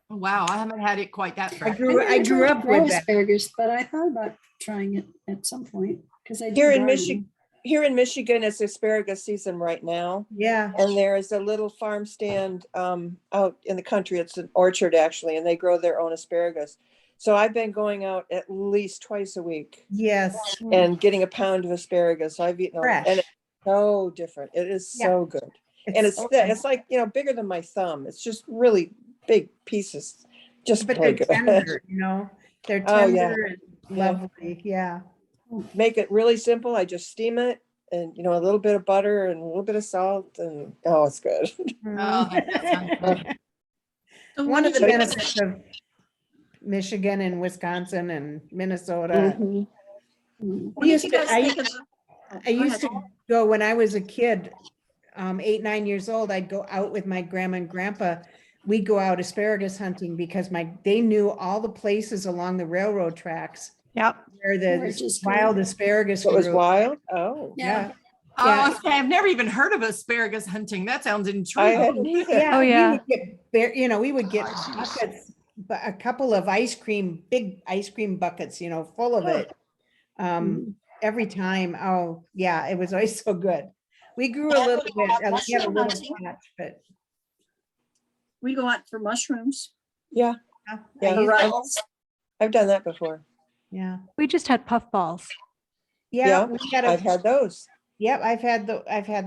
wow, I haven't had it quite that I fresh. grew up grow with that. asparagus, but I thought about trying it at some point because I do Here in garden. Michigan, it's asparagus season right now. Yeah. And there is a little farm stand out in the country. It's an orchard actually, and they grow their own asparagus. So I've been going out at least twice a week Yes. and getting a pound of asparagus. I've eaten, Fresh. and it's so different. It is so good. And it's like, bigger than my thumb. It's just really big pieces. Just But really they're good. tender, they're Oh, yeah. tender and lovely. Yeah. Make it really simple. I just steam it and, a little bit of butter and a little bit of salt and, oh, it's good. Oh, that sounds good. So One of the So- benefits of Michigan and Wisconsin and Minnesota. Mhm. what do you guys think of? I used to go when I was a kid, 8, 9 years old, I'd go out with my grandma and grandpa. We'd go out asparagus hunting because they knew all the places along the railroad tracks Yep. where Where the it just wild grew. asparagus So it was grew. wild. Oh, Yeah. Oh, Yeah. okay, I've never even heard of asparagus hunting. That sounds I intriguing. hadn't either. Yeah. Oh, yeah. We would get buckets, but a couple of big ice cream buckets, full of it. Every time. Oh, yeah, it was always so good. We grew a little bit, we had a Mushroom little hunting. patch, but We go out for mushrooms, Yeah, Yeah. I've done that before. yeah. We just had puffballs. Yeah, Yeah, I've had those. yep, I've had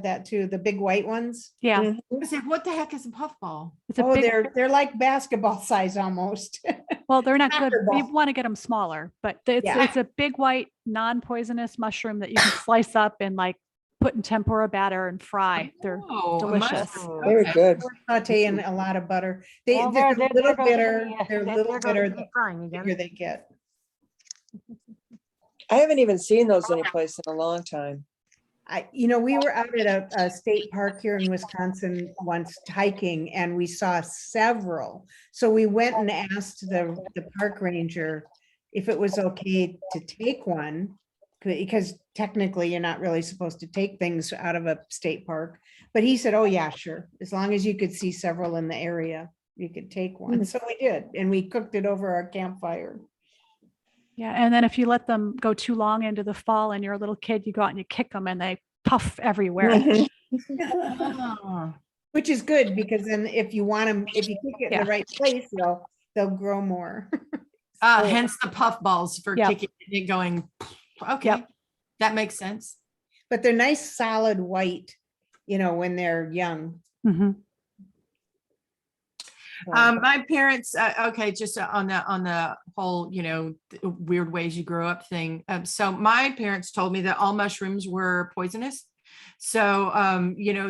that too, the big white ones. Yeah. Mhm. I said, what the heck is a puffball? It's a Oh, big, they're like basketball size almost. well, they're not good. soccer You ball. want to get them smaller, but it's Yeah. it's a big white non-poisonous mushroom that you can slice up and like put in tempura batter and fry. They're Oh, a delicious. mushroom. Very Okay. good. Saute in a lot of butter. Well, They're a there little goes bitter, the, they're a there little goes bitter the the frying again. bigger they get. I haven't even seen those anyplace in a long time. We were out at a state park here in Wisconsin once hiking and we saw several. So we went and asked the park ranger if it was okay to take one, because technically you're not really supposed to take things out of a state park. But he said, oh yeah, sure. As long as you could see several in the area, you could take one. So we did, and we cooked it over our campfire. Yeah. And then if you let them go too long into the fall and you're a little kid, you go out and you kick them and they puff everywhere. Mhm. Oh. Which is good, because then if you want them, if you kick it in Yeah. the right place, they'll grow more. Hence the puffballs for Yep. kicking it going. Okay, Yep. that makes sense. But they're nice, solid white, when they're young. Mhm. So- My parents, okay, just on the whole, the weird ways you grow up thing. So my parents told me that all mushrooms were poisonous. So,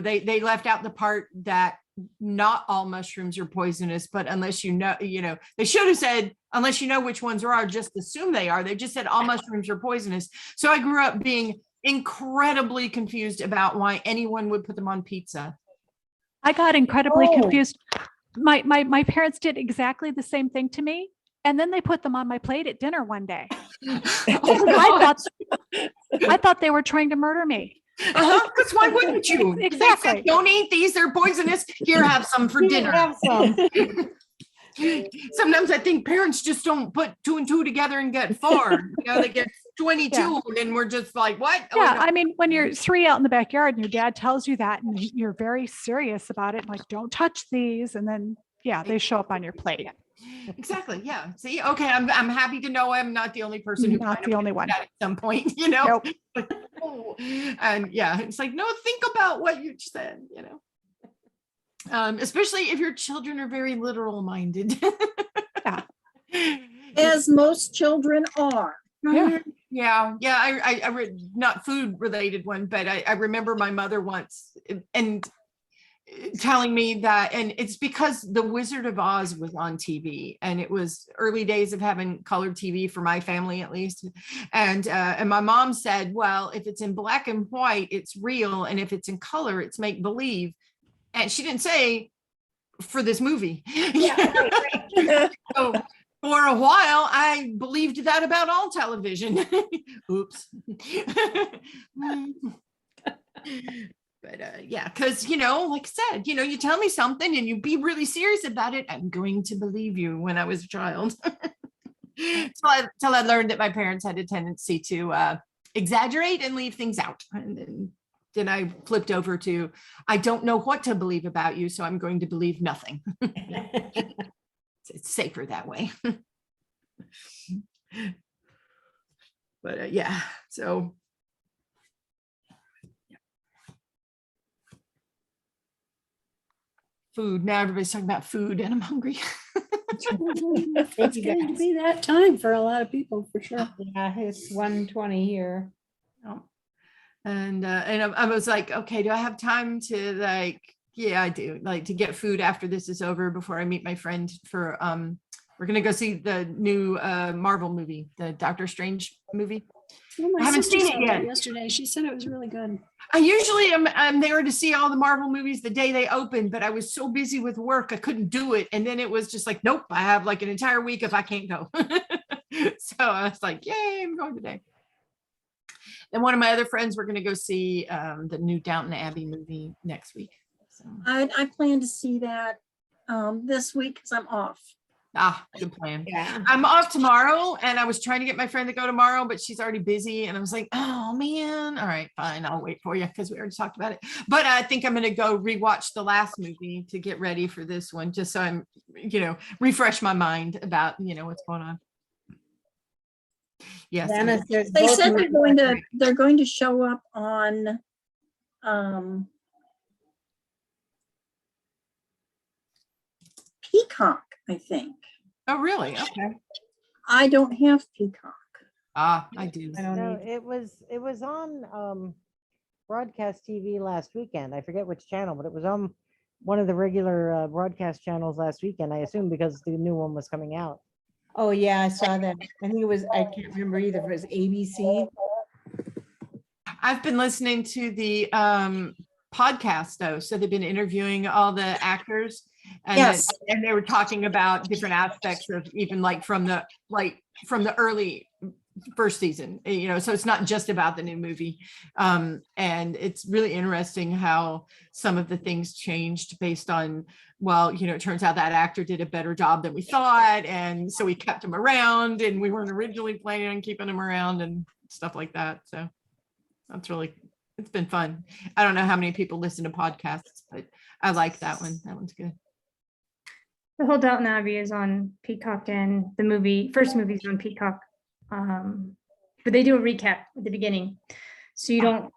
they left out the part that not all mushrooms are poisonous, but unless they should have said, unless you know which ones are, just assume they are. They just said all mushrooms are poisonous. So I grew up being incredibly confused about why anyone would put them on pizza. I got incredibly Oh. confused. My parents did exactly the same thing to me. And then they put them on my plate at dinner one day. Oh, I thought they were trying to murder me. because why wouldn't you? They said, Exactly. don't eat these, they're poisonous. Here, have some for dinner. Have some. Sometimes I think parents just don't put 2 and 2 together and get 4. They get 22 and we're just like, what? Oh, Yeah. no. I mean, when you're 3 out in the backyard and your dad tells you that and you're very serious about it, like, don't touch these. And then, they show up on your plate. Exactly. Yeah. See, okay. I'm happy to know I'm not the only person who Not kind the of only did one. that at some point, Nope. Like, oh. And yeah, it's like, no, think about what you said, especially if your children are very literal minded. As most children are. Yeah. Yeah. I read not food related one, but I remember my mother once, and telling me that, and it's because The Wizard of Oz was on TV, and it was early days of having colored TV for my family, at least. And my mom said, well, if it's in black and white, it's real. And if it's in color, it's make believe. And she didn't say for this movie. So for a while, I believed that about all television. Oops. But yeah, because, you know, like I said, you know, you tell me something and you be really serious about it, I'm going to believe you when I was a child. Till I learned that my parents had a tendency to exaggerate and leave things out. And then I flipped over to, I don't know what to believe about you, so I'm going to believe nothing. It's safer that way. But yeah, so. Food. Now everybody's talking about food and I'm hungry. It's going to be that time for a lot of people, for sure. Yeah, it's 1:20 here. Oh. And I was like, okay, do I have time to like, yeah, I do, like to get food after this is over before I meet my friend for, we're going to go see the new Marvel movie, the Doctor Strange movie. Well, I my haven't sister seen saw it that yet. yesterday. She said it was really good. I usually am there to see all the Marvel movies the day they open, but I was so busy with work, I couldn't do it. And then it was just like, nope, I have like an entire week if I can't go. So I was like, yay, I'm going today. And one of my other friends, we're going to go see the new Downton Abbey movie next week. So. I plan to see that this week because I'm off. Ah, good plan. Yeah. I'm off tomorrow and I was trying to get my friend to go tomorrow, but she's already busy. And I was like, oh man, all right, fine. I'll wait for you because we already talked about it. But I think I'm going to go rewatch the last movie to get ready for this one, just so I'm, you know, refresh my mind about, you know, what's going on. Yes. Dennis, there's They both said movies. they're going to show up on Peacock, I think. Oh, really? Okay. I don't have Peacock. Ah, I do. I don't No, need. it was on broadcast TV last weekend. I forget which channel, but it was on one of the regular broadcast channels last weekend. I assume because the new one was coming out. Oh, yeah, I saw that. I think it was, I can't remember either. If it was ABC. I've been listening to the podcast though. So they've been interviewing all the actors and, Yes. and they were talking about different aspects of even like from the early first season, you know, so it's not just about the new movie. And it's really interesting how some of the things changed based on, well, you know, it turns out that actor did a better job than we thought. And so we kept him around and we weren't originally planning on keeping him around and stuff like that. So that's really, it's been fun. I don't know how many people listen to podcasts, but I like that one. That one's good. The whole Downton Abbey is on Peacock, and the first movie's on Peacock. But they do a recap at the beginning. So you don't,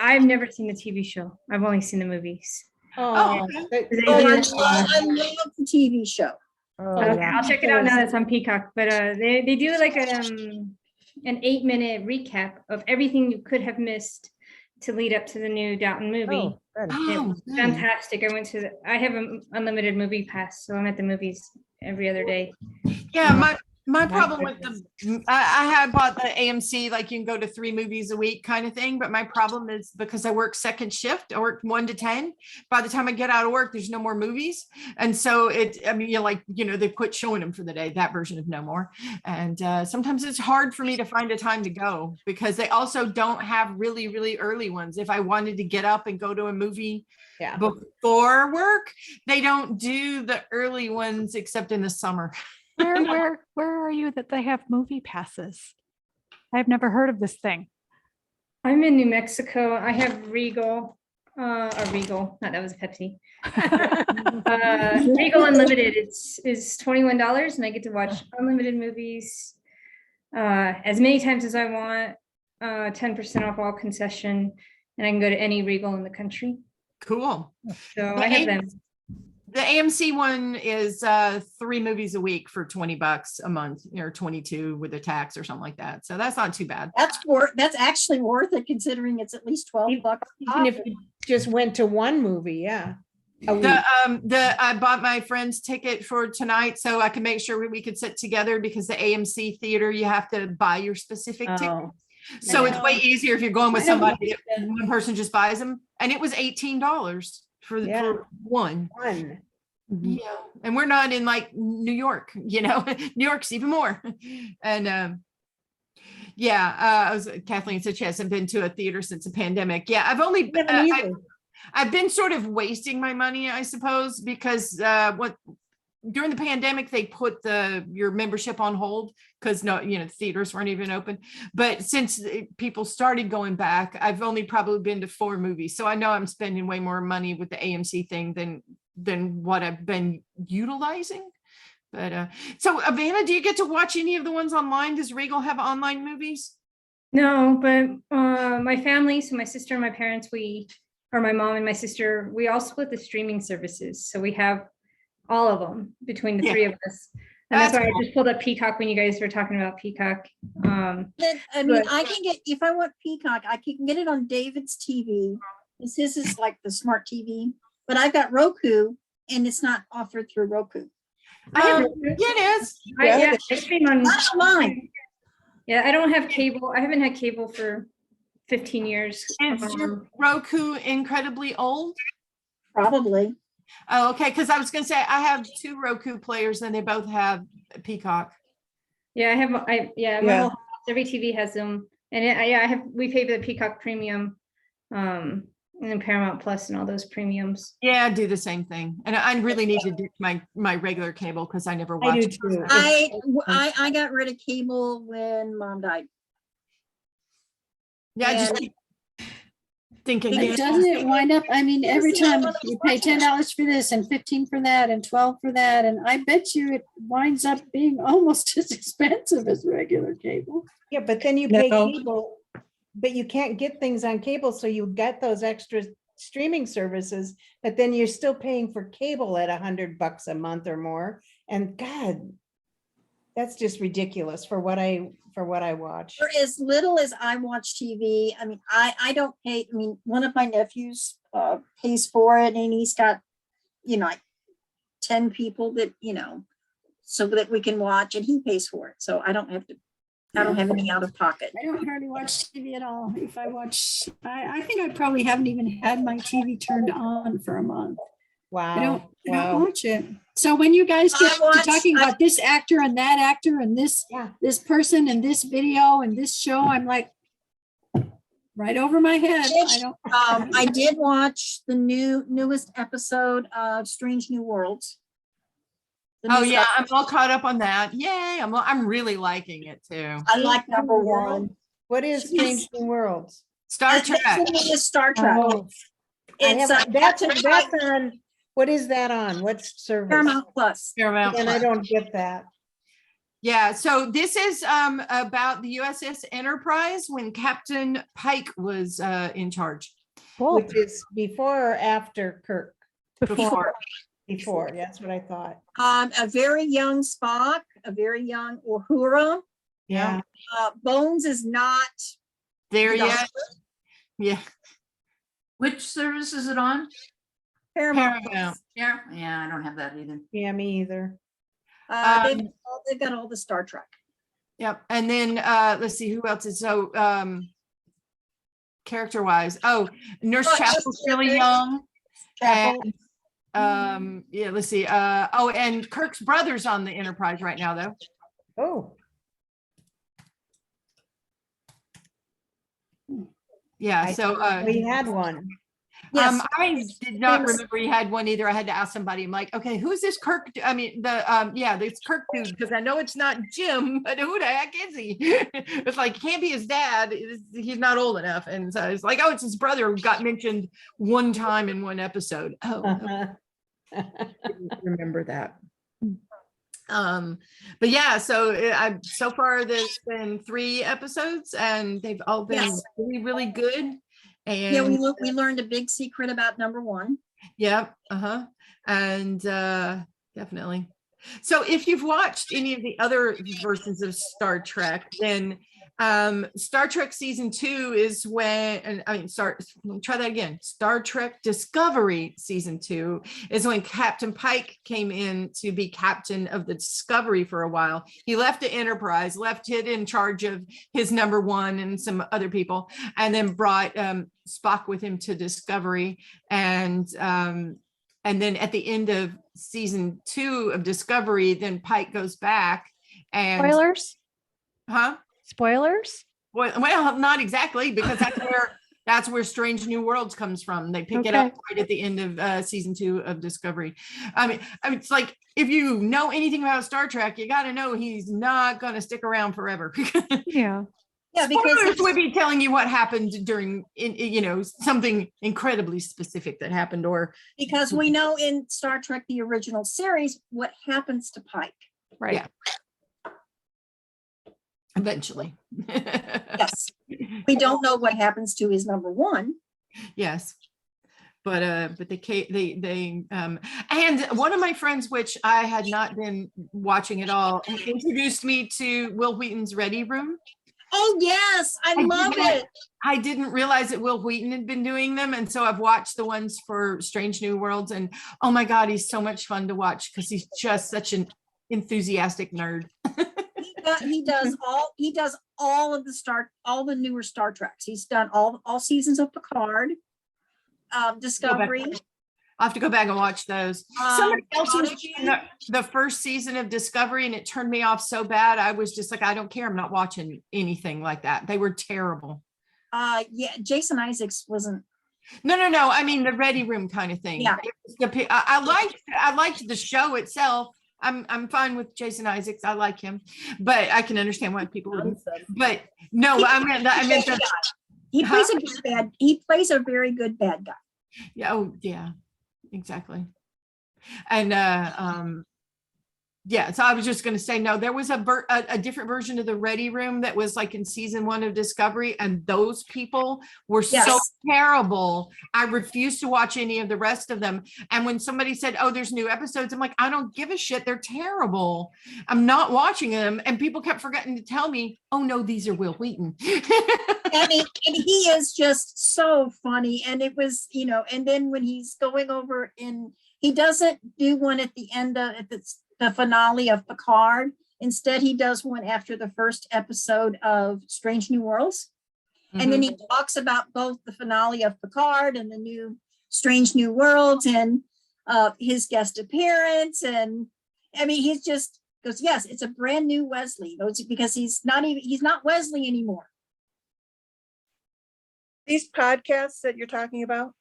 I've never seen the TV show. I've only seen the movies. Oh, okay. They Oh, do, I love the TV show. Oh, okay, yeah. I'll check it out now that's on Peacock. But they do like an 8-minute recap of everything you could have missed to lead up to the new Downton movie. Oh, good. It Oh, was good. fantastic. I have an unlimited movie pass, so I'm at the movies every other day. Yeah, my problem with I had bought the AMC, like you can go to 3 movies a week kind of thing. But my problem is because I work second shift, I work 1 to 10. By the time I get out of work, there's no more movies. And so I mean, you're like, you know, they quit showing them for the day, that version of no more. And sometimes it's hard for me to find a time to go because they also don't have really, really early ones. If I wanted to get up and go to a movie yeah. before work, they don't do the early ones except in the summer. Where are you that they have movie passes? I've never heard of this thing. I'm in New Mexico. I have Regal, Regal, not that was a Pepsi. Regal Unlimited. Is $21 and I get to watch unlimited movies as many times as I want, 10% off all concession, and I can go to any Regal in the country. Cool. So I have them. The AMC one is 3 movies a week for $20 a month, or 22 with a tax or something like that. So that's not too bad. That's actually worth it considering it's at least $12. Even if you just went to one movie, yeah. A week. I bought my friend's ticket for tonight so I can make sure we could sit together because the AMC theater, you have to buy your specific ticket. Oh, So it's way know. easier if you're going with I don't somebody, that like one person just buys them. And it was $18 Yeah. for one. fun. Yeah. And we're not in like New York, you know, New York's even more. And Kathleen said she hasn't been to a theater since the pandemic. Yeah, I've only Haven't either. I've been sort of wasting my money, I suppose, because during the pandemic they put your membership on hold because theaters weren't even open. But since people started going back, I've only probably been to 4 movies, so I know I'm spending way more money with the AMC thing than what I've been utilizing. But so Vanna, do you get to watch any of the ones online? Does Regal have online movies? No, but my family, so my sister and my parents, my mom and my sister, we all split the streaming services. So we have all of them between the 3 of us. And that's why I just pulled up Peacock when you guys were talking about Peacock. I mean, I can get, if I want Peacock, I can get it on David's TV. His is like the smart TV, but I've got Roku and it's not offered through Roku. Yeah, it is. I stream on That's mine. Yeah, I don't have cable. I haven't had cable for 15 years. Is your Roku incredibly old? Probably. Oh, okay. Because I was going to say I have 2 Roku players and they both have Peacock. Yeah, my whole house, every TV has them, and we pay for the Peacock Premium, and then Paramount Plus and all those premiums. Yeah, I do the same thing, and I really need to do my regular cable because I never watch. I do too. I got rid of cable when Mom died. Yeah, I just keep thinking. But doesn't it wind up, I mean, every time you pay $10 for this and 15 for that and 12 for that, and I bet you it winds up being almost as expensive as regular cable. Yeah, but then you pay cable, but you can't get things on cable, so you get those extra streaming services, but then you're still paying for cable at $100 a month or more. And God, that's just ridiculous for what I watch. For as little as I watch TV, I mean, I don't pay. I mean, one of my nephews pays for it, and he's got, like 10 people that, so that we can watch, and he pays for it. So I don't have to. I don't have any out of pocket. I don't hardly watch TV at all. If I watch, I think I probably haven't even had my TV turned on for a month. Wow. I don't watch it. So when you guys get to talking about this actor and that actor and this person and this video and this show, I'm like right over my head. I did watch the newest episode of Strange New Worlds. Oh yeah, I'm all caught up on that. Yay! I'm really liking it too. I like number 1. What is Strange New Worlds? Star Trek. It's Star Trek. Oh, It's that's on. What is that on? What's service? Paramount Plus. Paramount And Plus. I don't get that. Yeah, so this is about the USS Enterprise when Captain Pike was in charge. Which is before or after Kirk? Before. Before, that's what I thought. A very young Spock, a very young Uhura. Yeah. Bones is not There the yet. doctor. Yeah. Which service is it on? Paramount. Paramount. Yeah, I don't have that either. Yeah, me either. They've got all the Star Trek. Yep. And then let's see who else is so character wise. Oh, Nurse Chapel's really young. And let's see. And Kirk's brother's on the Enterprise right now though. Oh. Yeah, so We had one. Yes. I did not remember he had one either. I had to ask somebody. I'm like, okay, who's this Kirk? I mean, this Kirk dude, because I know it's not Jim, but who the heck is he? It's like, it can't be his dad. He's not old enough. And so it's like, oh, it's his brother who got mentioned one time in one episode. Oh, I didn't remember that. But yeah, so far there's been 3 episodes and they've all been really, really good. And Yeah, we learned a big secret about number 1. Yep. And definitely. So if you've watched any of the other versions of Star Trek, then Star Trek season 2 is when, try that again. Star Trek Discovery season 2 is when Captain Pike came in to be captain of the Discovery for a while. He left the Enterprise, left it in charge of his number one and some other people, and then brought Spock with him to Discovery. And then at the end of season 2 of Discovery, then Pike goes back and Spoilers? huh? Spoilers? Well, not exactly, because that's where Strange New Worlds comes from. They pick it up right at the end of season 2 of Discovery. I mean, it's like, if you know anything about Star Trek, you got to know he's not going to stick around forever. Yeah. Yeah, because Spoilers would be telling you what happened during, something incredibly specific that happened, or because we know in Star Trek, the original series, what happens to Pike. Right. Yeah. Eventually. Yes. We don't know what happens to his number one. Yes. But they and one of my friends, which I had not been watching at all, introduced me to Will Wheaton's Ready Room. Oh yes, I love it. I didn't realize that Will Wheaton had been doing them, and so I've watched the ones for Strange New Worlds, and oh my God, he's so much fun to watch because he's just such an enthusiastic nerd. He does all of the newer Star Treks. He's done all seasons of Picard, Discovery. I'll have to go back and watch those. Somebody else was Prodigy. in the first season of Discovery, and it turned me off so bad. I was just like, I don't care. I'm not watching anything like that. They were terrible. Yeah, Jason Isaacs wasn't. No. I mean, the Ready Room kind of thing. Yeah. I liked the show itself. I'm fine with Jason Isaacs. I like him, but I can understand why people wouldn't. But no, I meant He plays he plays a very good bad guy. Yeah. Oh, yeah. Exactly. And yeah, so I was just going to say, no, there was a different version of the Ready Room that was like in season 1 of Discovery, and those people were so terrible. I refused to watch any of the rest of them. And when somebody said, oh, there's new episodes, I'm like, I don't give a shit. They're terrible. I'm not watching them. And people kept forgetting to tell me, oh no, these are Will Wheaton. and he is just so funny. And it was, and then when he's going over he doesn't do one at the end of the finale of Picard. Instead, he does one after the first episode of Strange New Worlds. Mm-hmm. And then he talks about both the finale of Picard and the new Strange New Worlds and his guest appearance. And I mean, he's just goes, yes, it's a brand new Wesley, because he's not Wesley anymore. These podcasts that you're talking about?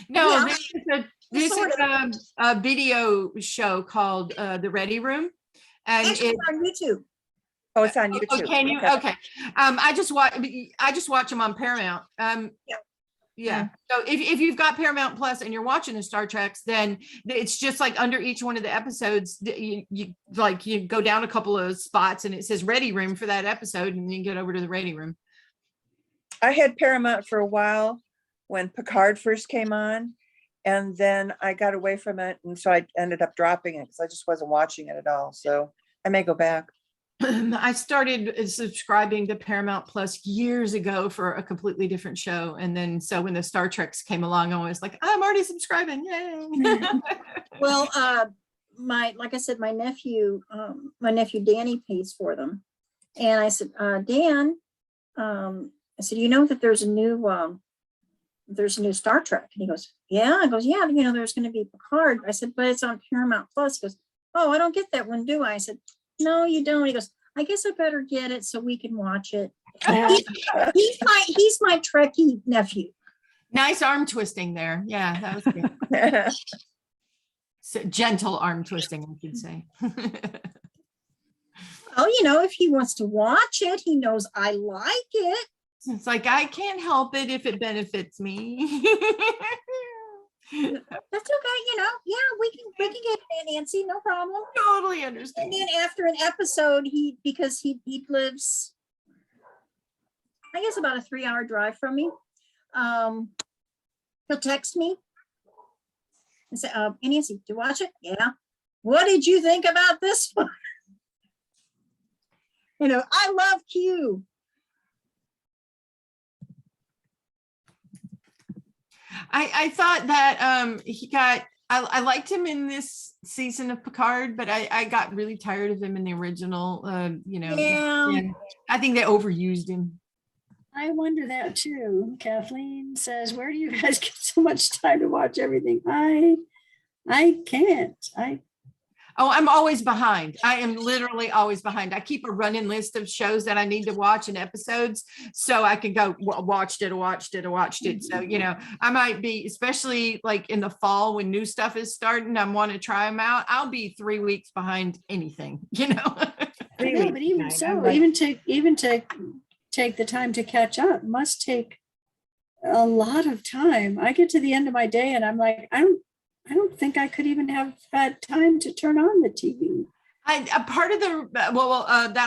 No, Yeah. This is a video show called The Ready Room, and Actually, it's on YouTube. Oh, it's on YouTube. Oh, can you? Okay. I just watch them on Paramount. Yeah. So if you've got Paramount Plus and you're watching the Star Treks, then it's just like under each one of the episodes, you go down a couple of spots and it says Ready Room for that episode, and you get over to the Ready Room. I had Paramount for a while when Picard first came on, and then I got away from it, and so I ended up dropping it because I just wasn't watching it at all. So I may go back. I started subscribing to Paramount Plus years ago for a completely different show, and then so when the Star Treks came along, I was like, I'm already subscribing, yay! Well, like I said, my nephew Danny pays for them, and I said, Dan, I said, you know that there's a new Star Trek, and he goes, yeah. I goes, yeah, there's going to be Picard. I said, but it's on Paramount Plus. He goes, oh, I don't get that one, do I? I said, no, you don't. He goes, I guess I better get it so we can watch it. He's my Trekkie nephew. Nice arm twisting there. Yeah, that was good. So, gentle arm twisting, I could say. Oh, if he wants to watch it, he knows I like it. It's like, I can't help it if it benefits me. That's okay, yeah, we can get it, Nancy, no problem. Totally understand. And then after an episode, because he lives, I guess, about a 3-hour drive from me, he'll text me and say, hey, Nancy, did you watch it? Yeah. What did you think about this one? I love Q. I thought that I liked him in this season of Picard, but I got really tired of him in the original. Yeah. And I think they overused him. I wonder that too. Kathleen says, where do you guys get so much time to watch everything? I can't. Oh, I'm always behind. I am literally always behind. I keep a running list of shows that I need to watch and episodes so I can go watched it. So, I might be, especially like in the fall when new stuff is starting, I want to try them out. I'll be 3 weeks behind anything, I know, but even so, even to take the time to catch up must take a lot of time. I get to the end of my day and I'm like, I don't think I could even have had time to turn on the TV. That's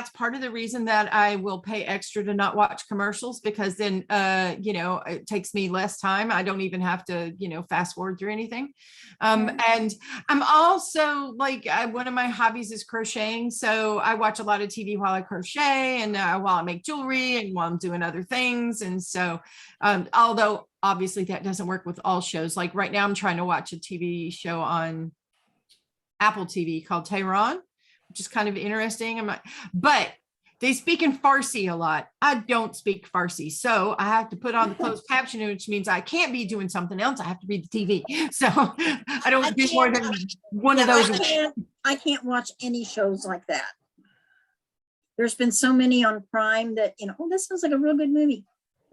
part of the reason that I will pay extra to not watch commercials, because then, it takes me less time. I don't even have to, fast forward through anything. And I'm also like, one of my hobbies is crocheting. So I watch a lot of TV while I crochet and while I make jewelry and while I'm doing other things. And so, although obviously that doesn't work with all shows, like right now I'm trying to watch a TV show on Apple TV called Tehran, which is kind of interesting. But they speak in Farsi a lot. I don't speak Farsi, so I have to put on the closed captioning, which means I can't be doing something else. I have to read the TV. So I don't do more than one of those. I can't watch any shows like that. There's been so many on Prime that, this sounds like a real good movie.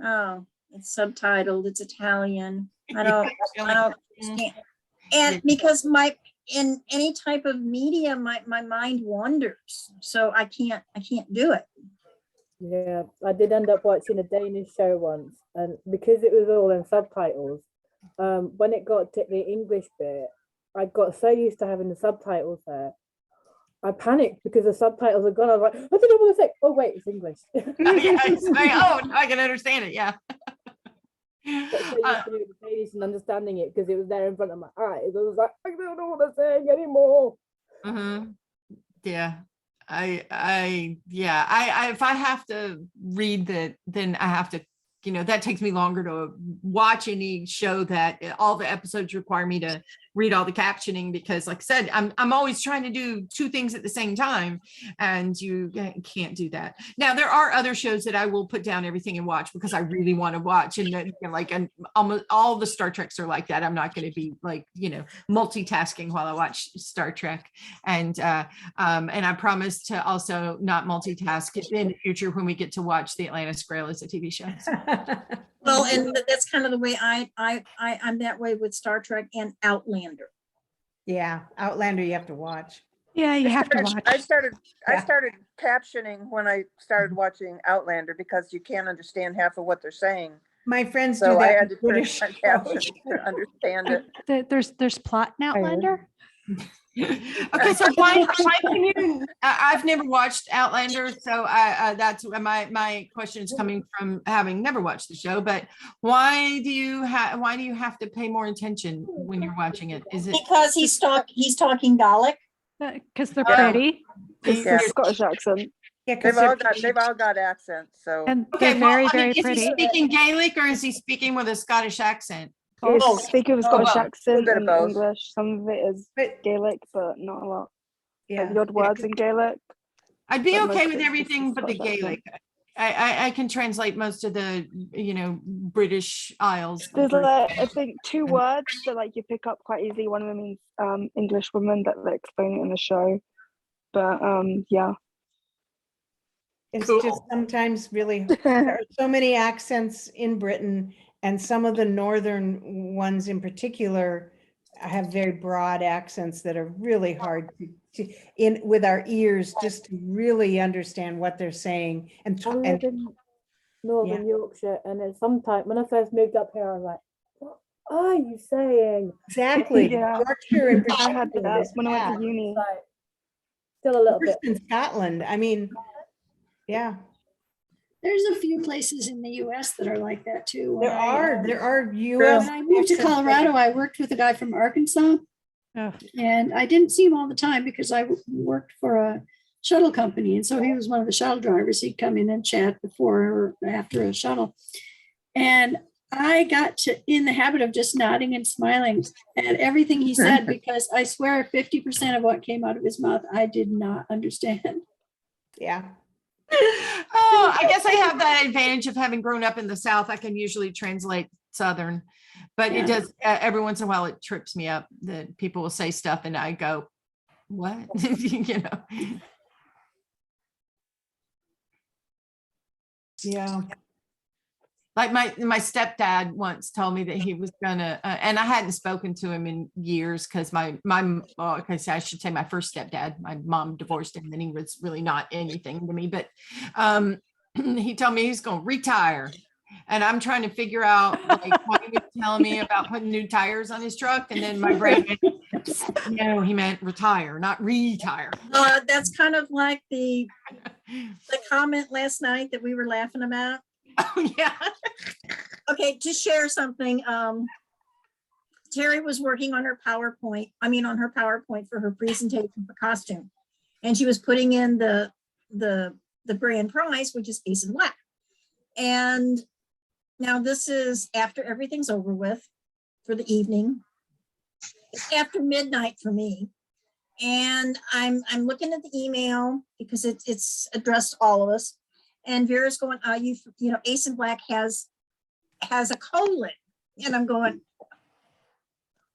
Oh, it's subtitled, it's Italian. I can't. And because in any type of media, my mind wanders. So I can't do it. Yeah, I did end up watching a Danish show once, and because it was all in subtitles, when it got to the English bit, I got so used to having the subtitles there. I panicked because the subtitles are gone. I was like, I don't know what to say. Oh wait, it's English. I can understand it. Yeah. Danish and understanding it because it was there in front of my eyes. I was like, I don't know what they're saying anymore. Yeah. If I have to read that, then I have to, that takes me longer to watch any show that all the episodes require me to read all the captioning, because like I said, I'm always trying to do two things at the same time, and you can't do that. Now there are other shows that I will put down everything and watch because I really want to watch, and and almost all the Star Treks are like that. I'm not going to be like multitasking while I watch Star Trek, and I promise to also not multitask in the future when we get to watch the Atlantis Grail as a TV show. Well, and that's kind of the way I'm that way with Star Trek and Outlander. Yeah, Outlander you have to watch. Yeah, you have to watch. I started captioning when I started watching Outlander because you can't understand half of what they're saying. My friends So do that. I had to turn British on captions to understand it. There's plot in Outlander. Okay, so why can you? I've never watched Outlander, so that's my question is coming from having never watched the show. But why do you have to pay more attention when you're watching it? Is it because he's talking Dalek? Because they're pretty. It's a Scottish accent. Yeah, They've all got accents. So And they're very is pretty. he speaking Gaelic or is he speaking with a Scottish accent? It's speaking with a Scottish well, accent bit of and both. English. Some of it is Gaelic, but not a lot. Like the odd Yeah. words in Gaelic. I'd be But okay most with of it's everything but the Scottish accent. Gaelic. I can translate most of the British Isles. There's I think 2 words that you pick up quite easily. One of them means English woman that they explain it in the show. But yeah. It's Cool. just sometimes really, there are so many accents in Britain, and some of the northern ones in particular have very broad accents that are really hard to with our ears just to really understand what they're saying. I live in Northern Yorkshire, and then sometimes when I first moved up here, I was like, what are you saying? Exactly. Yeah. Yorkshire in I had particular that is when I went bad. to uni. Like, still a little Worse bit. than Scotland. I mean, yeah, There's a few places in the US that are like that too. there are US. When I moved to Colorado, I worked with a guy from Arkansas, Oh. and I didn't see him all the time because I worked for a shuttle company. And so he was one of the shuttle drivers. He'd come in and chat before or after a shuttle. And I got in the habit of just nodding and smiling at everything he said because I swear 50% of what came out of his mouth I did not understand. Yeah. Oh, I guess I have that advantage of having grown up in the South. I can usually translate Southern, but it Yeah. does, every once in a while, it trips me up that people will say stuff and I go, what? You know? Yeah. Like my stepdad once told me that he was gonna, and I hadn't spoken to him in years because I should say my first stepdad, my mom divorced him, and he was really not anything to me. But he told me he's gonna retire, and I'm trying to figure out like why he was telling me about putting new tires on his truck, and then my brain went, no, he meant retire, not retire. That's kind of like the comment last night that we were laughing about. Oh yeah. Okay, to share something, Teri was working on her PowerPoint, on her PowerPoint for her presentation for costume. And she was putting in the brand price, which is Ace and Black. And now this is after everything's over with for the evening. It's after midnight for me. And I'm looking at the email because it's addressed to all of us. And Vera's going, you know, Ace and Black has a colon. And I'm going,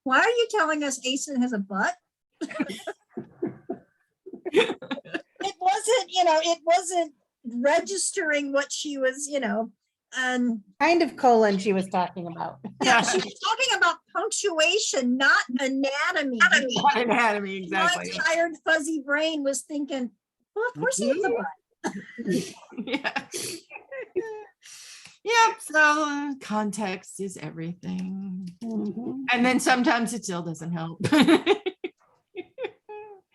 why are you telling us Ace has a butt? It wasn't registering what she was, Kind of colon she was talking about. yeah, she was talking about punctuation, not anatomy. Not anatomy, exactly. My tired, fuzzy brain was thinking, well, of course he has a butt. Yeah. Yep. So context is everything. Mhm. And then sometimes it still doesn't help.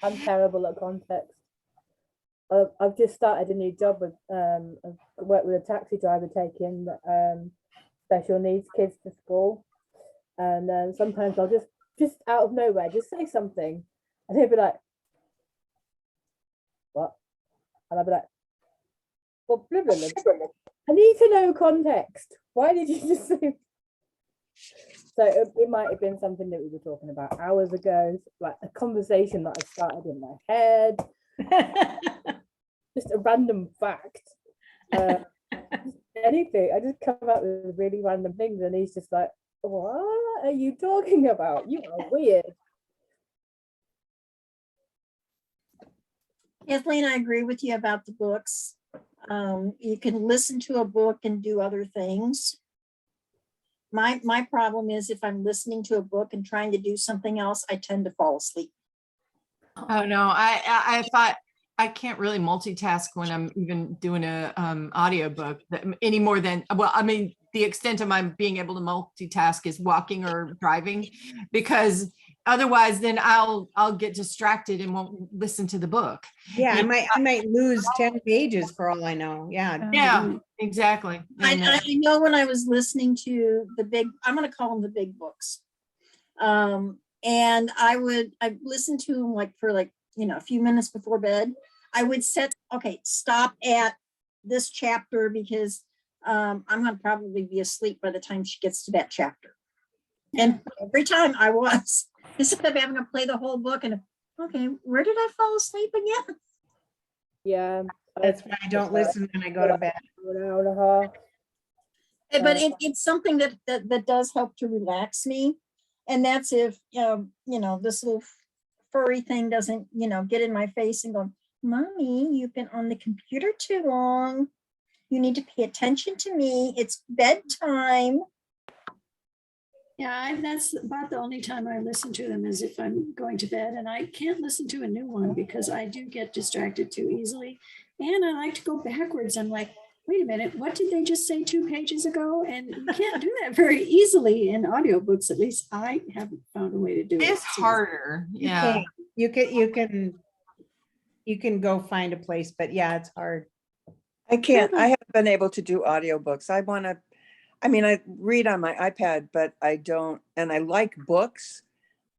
I'm terrible at context. I've just started a new job with I work with a taxi driver taking special needs kids to school, and sometimes I'll just out of nowhere just say something, and he'll be like, "What?" And I'll be like, "Well, blah, blah, blah, blah. I need to know context. Why did you just say?" So it might have been something that we were talking about hours ago, like a conversation that I started in my head. Just a random fact. Anything. I just come up with really random things, and he's just like, "What are you talking about? You are weird." Kathleen, I agree with you about the books. You can listen to a book and do other things. My problem is if I'm listening to a book and trying to do something else, I tend to fall asleep. Oh no, I thought I can't really multitask when I'm even doing a audiobook any more than, well, I mean, the extent of my being able to multitask is walking or driving, because otherwise then I'll get distracted and won't listen to the book. Yeah, I might lose 10 pages for all I know. Yeah. Yeah, exactly. And, I know when I was listening to I'm going to call them the big books. And I listened to them for a few minutes before bed. I would stop at this chapter because I'm going to probably be asleep by the time she gets to that chapter. And every time I was, instead of having to play the whole book and, okay, where did I fall asleep again? Yeah. That's why I don't listen when I go to bed. An hour and a half. But it's something that does help to relax me. And that's if, this little furry thing doesn't, get in my face and go, "Mommy, you've been on the computer too long. You need to pay attention to me. It's bedtime." Yeah, that's about the only time I listen to them is if I'm going to bed, and I can't listen to a new one because I do get distracted too easily. And I like to go backwards. I'm like, wait a minute, what did they just say 2 pages ago? And you can't do that very easily in audiobooks. At least I haven't found a way to do it. it's harder. Yeah. You can go find a place, but yeah, it's hard. I haven't been able to do audiobooks. I read on my iPad, but I don't, and I like books,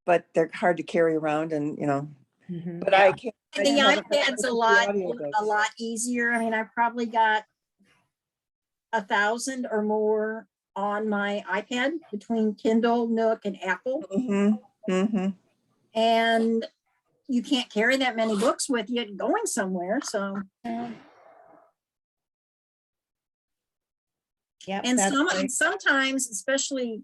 but they're hard to carry around and, Mhm. but I can't. And the iPad's a lot easier. I probably got 1,000 or more on my iPad between Kindle, Nook, and Apple. And you can't carry that many books with you going somewhere. So, Yeah. and sometimes, especially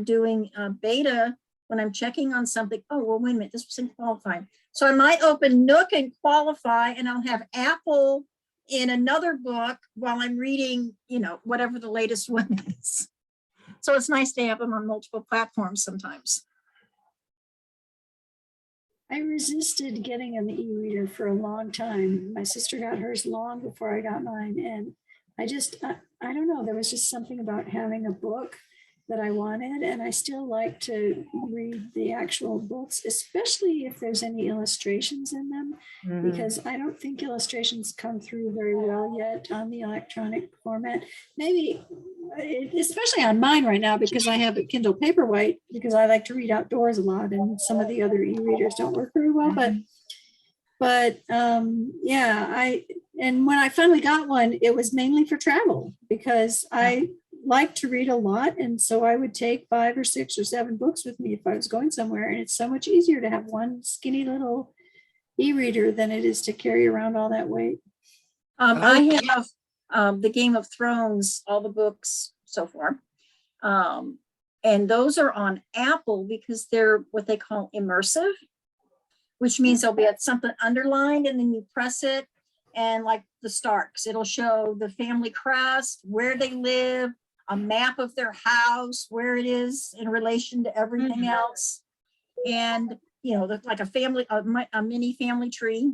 doing beta, when I'm checking on something, oh, well, wait a minute, this wasn't qualified. So I might open Nook and qualify, and I'll have Apple in another book while I'm reading, whatever the latest one is. So it's nice to have them on multiple platforms sometimes. I resisted getting an e-reader for a long time. My sister got hers long before I got mine. And I don't know, there was just something about having a book that I wanted. And I still like to read the actual books, especially if there's any illustrations in them, because I don't think illustrations come through very well yet on the electronic format. Maybe, especially on mine right now, because I have a Kindle Paperwhite, because I like to read outdoors a lot, and some of the other e-readers don't work very well. But yeah, and when I finally got one, it was mainly for travel, because I like to read a lot. And so I would take 5 or 6 or 7 books with me if I was going somewhere. And it's so much easier to have one skinny little e-reader than it is to carry around all that weight. I have the Game of Thrones, all the books so far. And those are on Apple because they're what they call immersive, which means there'll be something underlined, and then you press it, and like the Starks, it'll show the family crest, where they live, a map of their house, where it is in relation to everything else. And, like a mini family tree.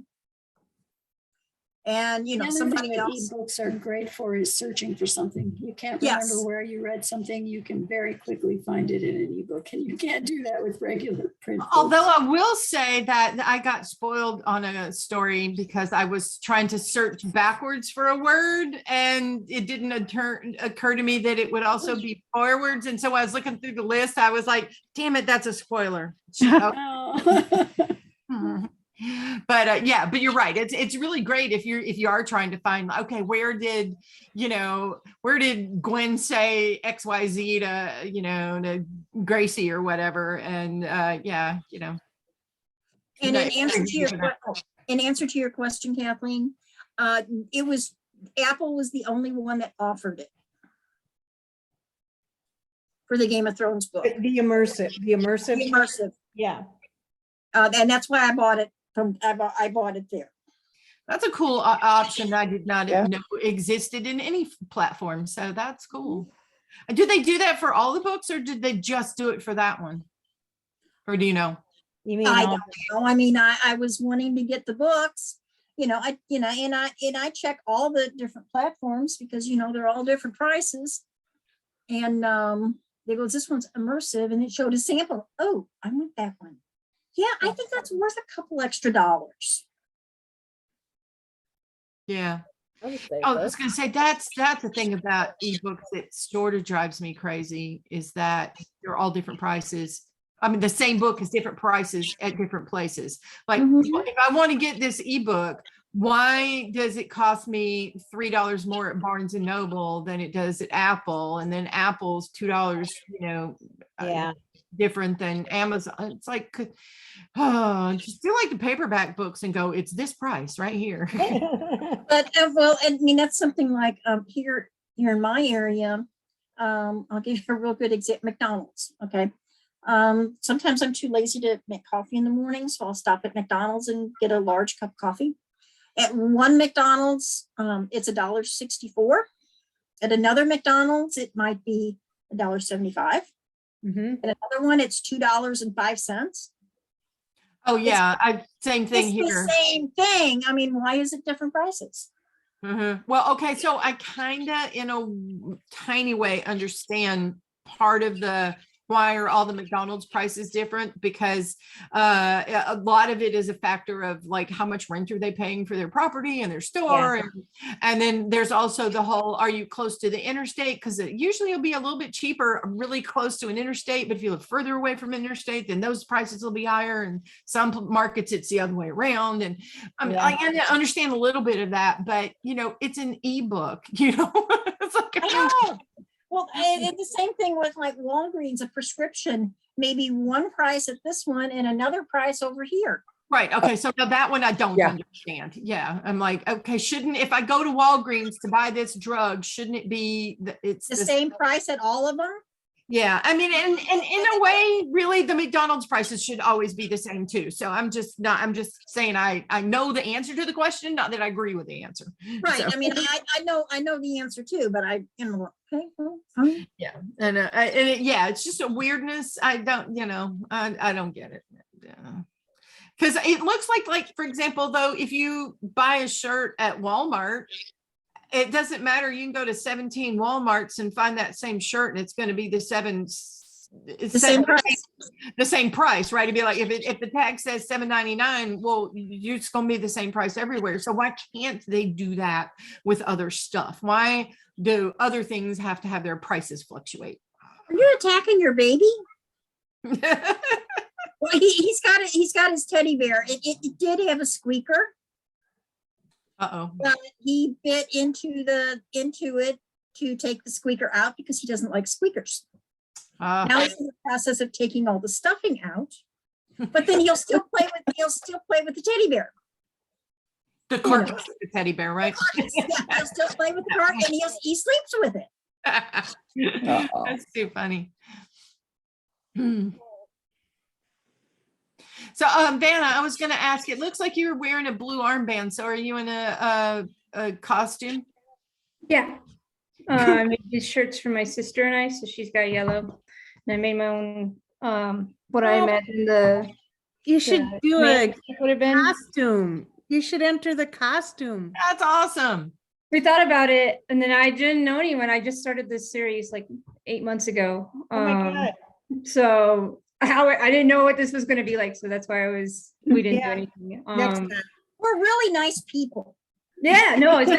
And, somebody else. Ebooks are great for is searching for something. You can't remember where you read something. You can very quickly find it in an ebook, and you can't do that with regular print. Although I will say that I got spoiled on a story because I was trying to search backwards for a word, and it didn't occur to me that it would also be forwards. And so I was looking through the list. I was like, damn it, that's a spoiler. But yeah, but you're right. It's really great if you are trying to find, okay, where did Gwen say XYZ to Gracie or whatever, and yeah. And in answer to your question, Kathleen, Apple was the only one that offered it for the Game of Thrones book. The immersive. Yeah. And that's why I bought it I bought it there. That's a cool option I did not know existed in any platform. So that's cool. Do they do that for all the books, or did they just do it for that one? Or do you know? You mean I don't know. I mean, I was wanting to get the books, and I check all the different platforms because they're all different prices. And they go, this one's immersive, and it showed a sample. Oh, I want that one. Yeah, I think that's worth a couple extra dollars. Yeah. I was going to say that's the thing about ebooks that sort of drives me crazy, is that they're all different prices. I mean, the same book is different prices at different places. Like if I want to get this ebook, why does it cost me $3 more at Barnes and Noble than it does at Apple? And then Apple's $2, different than Amazon. It's like, just do like the paperback books and go, it's this price right here. But I mean, that's something like here in my area. I'll give you a real good example. McDonald's. Okay. Sometimes I'm too lazy to make coffee in the morning, so I'll stop at McDonald's and get a large cup of coffee. At one McDonald's, it's $1.64. At another McDonald's, it might be $1.75. And another one, it's $2.05. Oh yeah, same thing here. The same thing. I mean, why is it different prices? Well, okay, so I kind of, in a tiny way, understand part of the why are all the McDonald's prices different, because a lot of it is a factor of like how much rent are they paying for their property and their store. And then there's also the whole, are you close to the interstate? Because it usually will be a little bit cheaper really close to an interstate, but if you live further away from an interstate, then those prices will be higher. And some markets it's the other way around. And I mean, I understand a little bit of that, but it's an ebook, it's like, I know. Well, And the same thing with like Walgreens, a prescription, maybe one price at this one and another price over here. Right. Okay. So now that one I don't Yeah. understand. Yeah. I'm like, okay, if I go to Walgreens to buy this drug, shouldn't it be, it's The same price at all of them? Yeah. I mean, and in a way, really the McDonald's prices should always be the same too. So I'm just saying, I know the answer to the question, not that I agree with the answer. Right. So, I mean, I know the answer too, but okay, well, fine. yeah. And, it's just a weirdness. I don't get it. Yeah. Because it looks like, for example, though, if you buy a shirt at Walmart, it doesn't matter. You can go to 17 Walmarts and find that same shirt and it's going to be the same price. The same price, right? It'd be like, if the tag says $7.99, well, it's going to be the same price everywhere. So why can't they do that with other stuff? Why do other things have to have their prices fluctuate? Are you attacking your baby? Well, he's got his teddy bear. It did have a squeaker. Uh-oh. But he bit into it to take the squeaker out because he doesn't like squeakers. Now he's in the process of taking all the stuffing out, but then he'll still play with the teddy bear. The carcass of the teddy bear, right? Yeah, he'll still play with the carcass and he sleeps with it. That's too funny. So, Vanna, I was going to ask, it looks like you were wearing a blue armband. So are you in a costume? Yeah. I made these shirts for my sister and I, so she's got yellow. And I made my own, what I imagine You should do a would have been. costume. You should enter the costume. That's awesome. We thought about it, and then I didn't know anyone. I just started this series like 8 months ago. Oh my God. So I didn't know what this was going to be like, so that's why we didn't do Yeah. anything. Next time. We're really nice people. Yeah, no, it's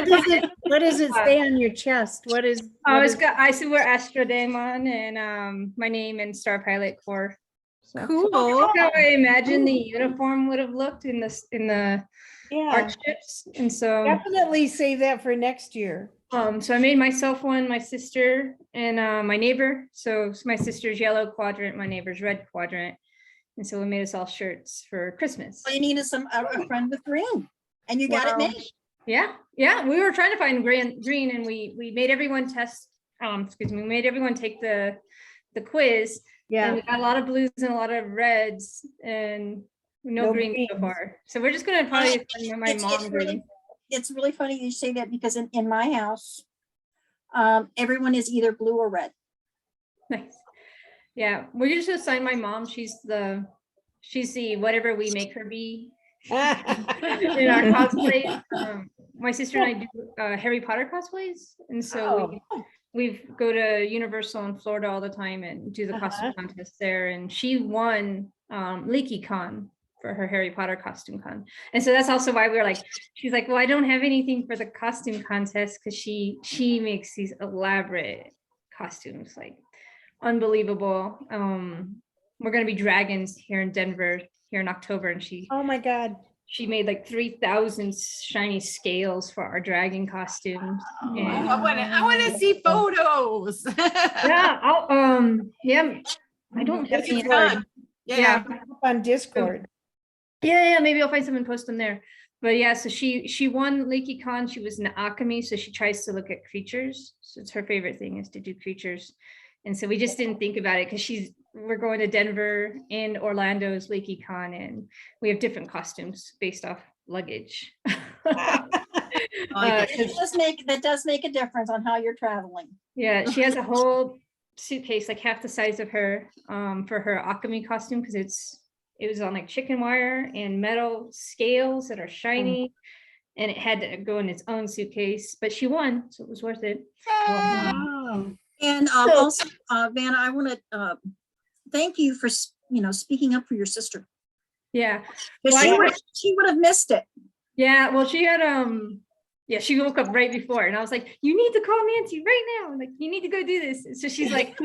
What does it say on your chest? What is? I see we're Astrodemon and my name and Star Pilot Corps. So Cool. that's how I imagine the uniform would have looked in the Yeah, art ships. And so definitely save that for next year. so I made myself one, my sister, and my neighbor. So my sister's yellow quadrant, my neighbor's red quadrant. And so we made us all shirts for Christmas. All you need is a friend with green, and you got it Wow. made. Yeah. We were trying to find green, and we made everyone we made everyone take the quiz. Yeah. And we got a lot of blues and a lot of reds, and no green so greens. far. So we're just gonna probably send my mom green. It's really funny you say that because in my house, everyone is either blue or red. Nice. Yeah, we're just gonna sign my mom. She's the whatever we make her be in our cosplays. My sister and I do Harry Potter cosplays, and so we go to Universal in Florida all the time and do the costume contest there. And she won LeakyCon for her Harry Potter costume con, and so that's also why we were like, she's like, well, I don't have anything for the costume contest because she makes these elaborate costumes, like unbelievable. We're gonna be dragons here in Denver here in October, and Oh my God. she made like 3,000 shiny scales for our dragon costumes. And I want to see photos. yeah, I don't have any. Yeah. On Discord. Yeah, maybe I'll find someone and post them there. But yeah, so she won LeakyCon. She was an alchemy, so she tries to look at creatures. So it's her favorite thing is to do creatures. And so we just didn't think about it because we're going to Denver and Orlando's LeakyCon, and we have different costumes based off luggage. That does make a difference on how you're traveling. Yeah, she has a whole suitcase, like half the size of her, for her alchemy costume, because it was on like chicken wire and metal scales that are shiny, and it had to go in its own suitcase. But she won, so it was worth it. Wow. And also, Vanna, I want to thank you for speaking up for your sister. Yeah. Because she would have missed it. Yeah, well, she had she woke up right before, and I was like, you need to call Nancy right now. Like, you need to go do this. So she's like,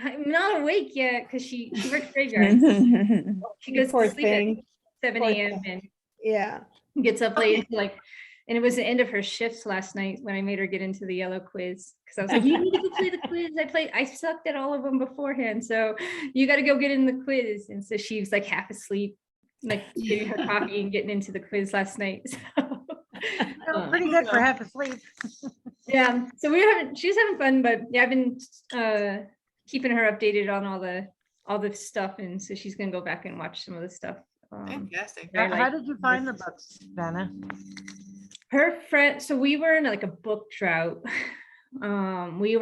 I'm not awake yet because she works graveyard. She goes Poor to sleep thing. at 7 Poor a.m. thing. and Yeah. gets up late until like And it was the end of her shifts last night when I made her get into the yellow quiz. Cause I was like, you need to go play the quiz. I sucked at all of them beforehand. So you got to go get in the quiz. And so she was like half asleep, like getting her coffee and getting into the quiz last night. So, Pretty good for half asleep. yeah. So she's having fun, but yeah, I've been keeping her updated on all the stuff. And so she's going to go back and watch some of the stuff. Fantastic. How did you find the books, Dana? Her friend, so we were in like a book drought. We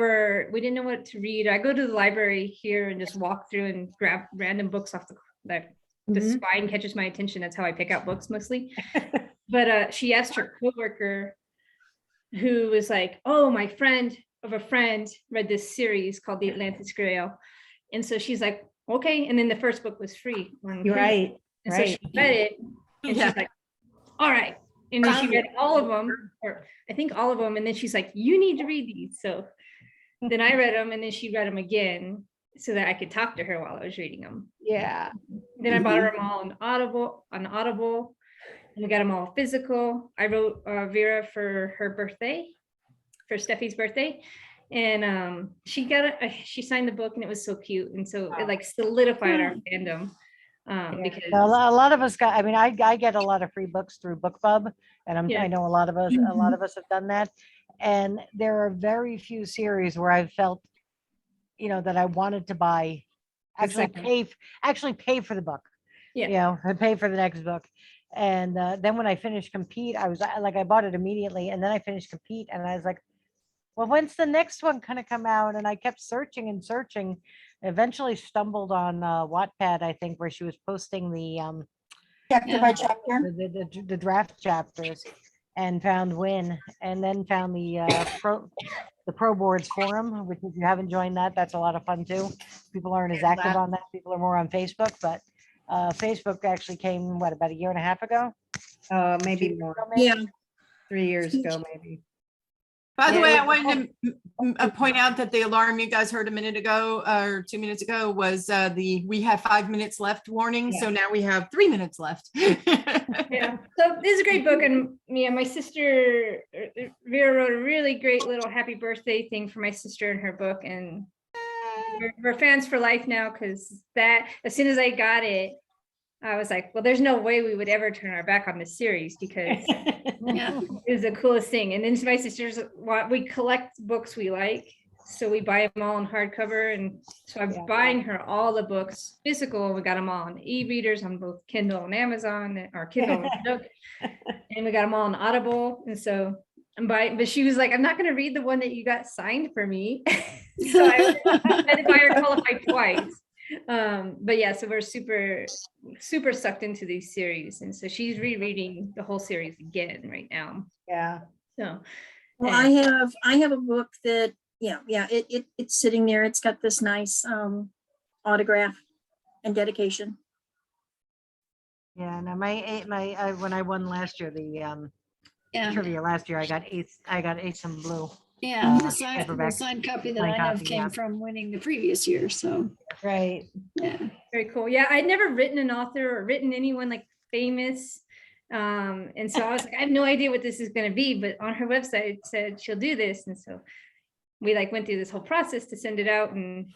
didn't know what to read. I go to the library here and just walk through and grab random books off the spine catches my attention. That's how I pick out books mostly. But she asked her coworker, who was like, oh, my friend of a friend read this series called The Atlantis Grail. And so she's like, okay. And then the first book was free. You're right. And so she read it and she's like, all right. And then she read all of them, or I think all of them. And then she's like, you need to read these. So then I read them and then she read them again so that I could talk to her while I was reading them. Yeah. Then I bought her them all on Audible, and we got them all physical. I wrote Vera for her birthday, for Steffi's birthday. And she signed the book and it was so cute. And so it like solidified our fandom. Because a lot of us got, I mean, I get a lot of free books through BookBub, and I know a lot of us have done that. And there are very few series where I felt, that I wanted to buy, actually pay for the book, and pay for the next book. And then when I finished Compete, I was like, I bought it immediately. And then I finished Compete and I was like, well, when's the next one gonna come out? And I kept searching and searching. Eventually stumbled on Wattpad, I think, where she was posting the Chapter by chapter. the draft chapters, and found Win, and then found the Pro Boards forum, which if you haven't joined that, that's a lot of fun too. People aren't as active on that. People are more on Facebook, but Facebook actually came, what, about a year and a half ago? Maybe more. Yeah. 3 years ago, maybe. By the way, I wanted to point out that the alarm you guys heard a minute ago or 2 minutes ago was we have 5 minutes left warning. So now we have 3 minutes left. yeah. So this is a great book. And my sister, Vera, wrote a really great little happy birthday thing for my sister in her book. And we're fans for life now, because as soon as I got it, I was like, well, there's no way we would ever turn our back on this series, because it was the coolest thing. And then my sisters, we collect books we like, so we buy them all in hardcover. And so I'm buying her all the books physical. We got them all on e-readers on both Kindle and Amazon, or Kindle and Nook, and we got them all on Audible. And so I'm buying, but she was like, I'm not going to read the one that you got signed for me. So I had to buy her Qualified twice. But yeah, so we're super sucked into these series, and so she's rereading the whole series again right now. So well, I have a book that it's sitting there. It's got this nice autograph and dedication. Yeah, no, when I won last year, the trivia last year, I got eighth and blue. Yeah, the signed copy that I have came from winning the previous year. So right. Yeah. Very cool. Yeah, I'd never written an author or written anyone like famous. And so I was like, I have no idea what this is going to be, but on her website it said she'll do this. And so we went through this whole process to send it out. And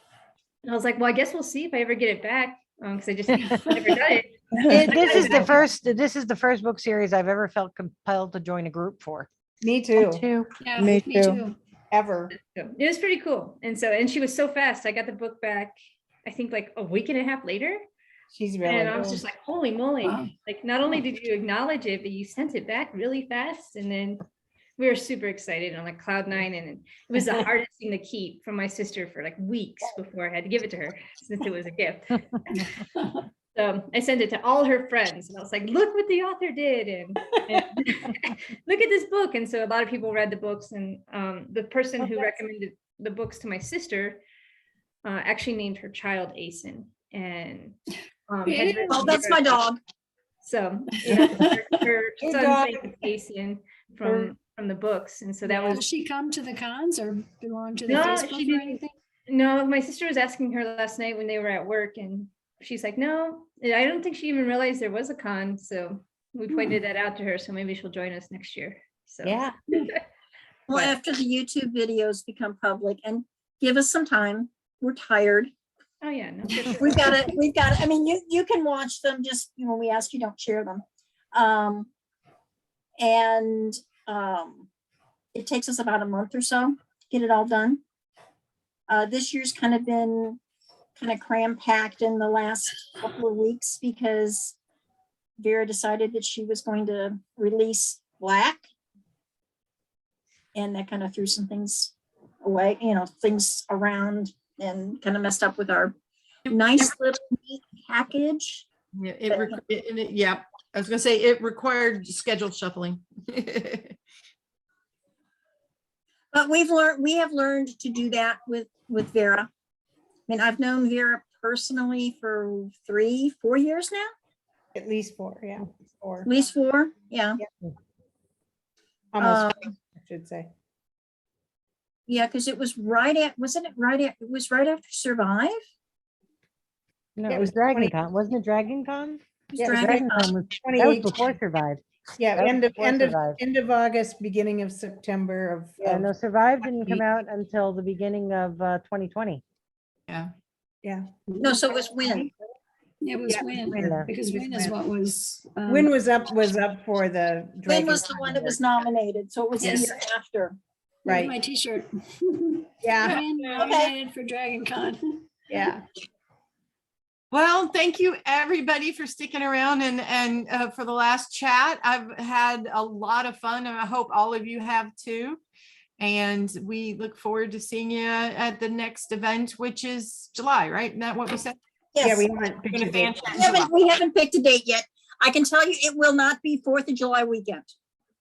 I was like, well, I guess we'll see if I ever get it back. Because I just never done it. This is the first book series I've ever felt compelled to join a group for. Me too. Yeah, me too. Ever. So it was pretty cool. And she was so fast. I got the book back, I think like a week and a half later. She's really and I was just like, holy moly. Wow. Like, not only did you acknowledge it, but you sent it back really fast. And then we were super excited on like cloud 9. And it was the hardest thing to keep from my sister for like weeks before I had to give it to her, since it was a gift. So I sent it to all her friends, and I was like, look what the author did, and look at this book. And so a lot of people read the books, and the person who recommended the books to my sister actually named her child Asen. And that's my dog. So her son's name is Asen from the books. And so that was. Does she come to the cons or belong to the Facebook or anything? No, my sister was asking her last night when they were at work, and she's like, no, I don't think she even realized there was a con. So we pointed that out to her. So maybe she'll join us next year. So Yeah. Well, But- after the YouTube videos become public, and give us some time. We're tired. Oh, yeah, no. for sure. We've got, I mean, you can watch them, just, when we ask you, don't share them. And it takes us about a month or so to get it all done. This year's kind of been kind of cram-packed in the last couple of weeks because Vera decided that she was going to release Black. And that kind of threw some things away, things around, and kind of messed up with our nice little neat package. Yeah, yeah, I was gonna say it required schedule shuffling. But we have learned to do that with Vera. I mean, I've known Vera personally for 3-4 years now, At least 4, yeah. 4. at least 4. Yeah. Almost 5, I should say. Yeah, because it was right after Survive. No, Yeah, it was it was 20 Dragon Con. Wasn't it Dragon Con? Yeah, Dragon Con was, that was 2018. before Survive. Yeah, That was end of, before end of, Survive. end of August, beginning of September of. Yeah, of- no, Survive didn't come 20. out until the beginning of 2020. Yeah. Yeah. No, so it was Win. It was Yeah, Win, Yeah. because It was Win is Win. what was. Win was up for the. Win Dragon was the Con one that was Award. nominated, so it was the Yes. year after. Look at Right. my t-shirt. Yeah, Win nominated for Dragon Con. yeah. Well, thank you everybody for sticking around and for the last chat. I've had a lot of fun and I hope all of you have too. And we look forward to seeing you at the next event, which is July, right? Isn't that what we said? Yeah, Yes, we haven't picked Gonna a date. fan- we haven't picked a date yet. I can tell you it will not be 4th of July weekend.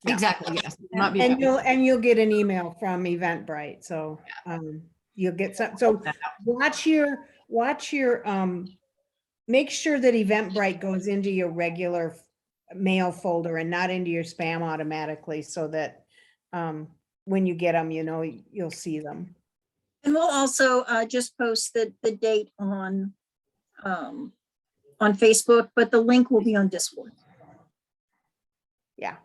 Yeah. Exactly, yes. Not be And that. you'll get an email from Eventbrite, so you'll get some, so watch your make sure that Eventbrite goes into your regular mail folder and not into your spam automatically, so that when you get them, you'll see them. And we'll also just post the date on Facebook, but the link will be on Discord. Yeah.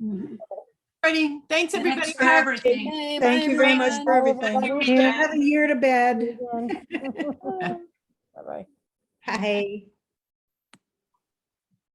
Alrighty, thanks And everybody thanks for for everything. Okay, Thank bye, you very much for everyone. everything. Have a year to bed. Bye-bye. Hi.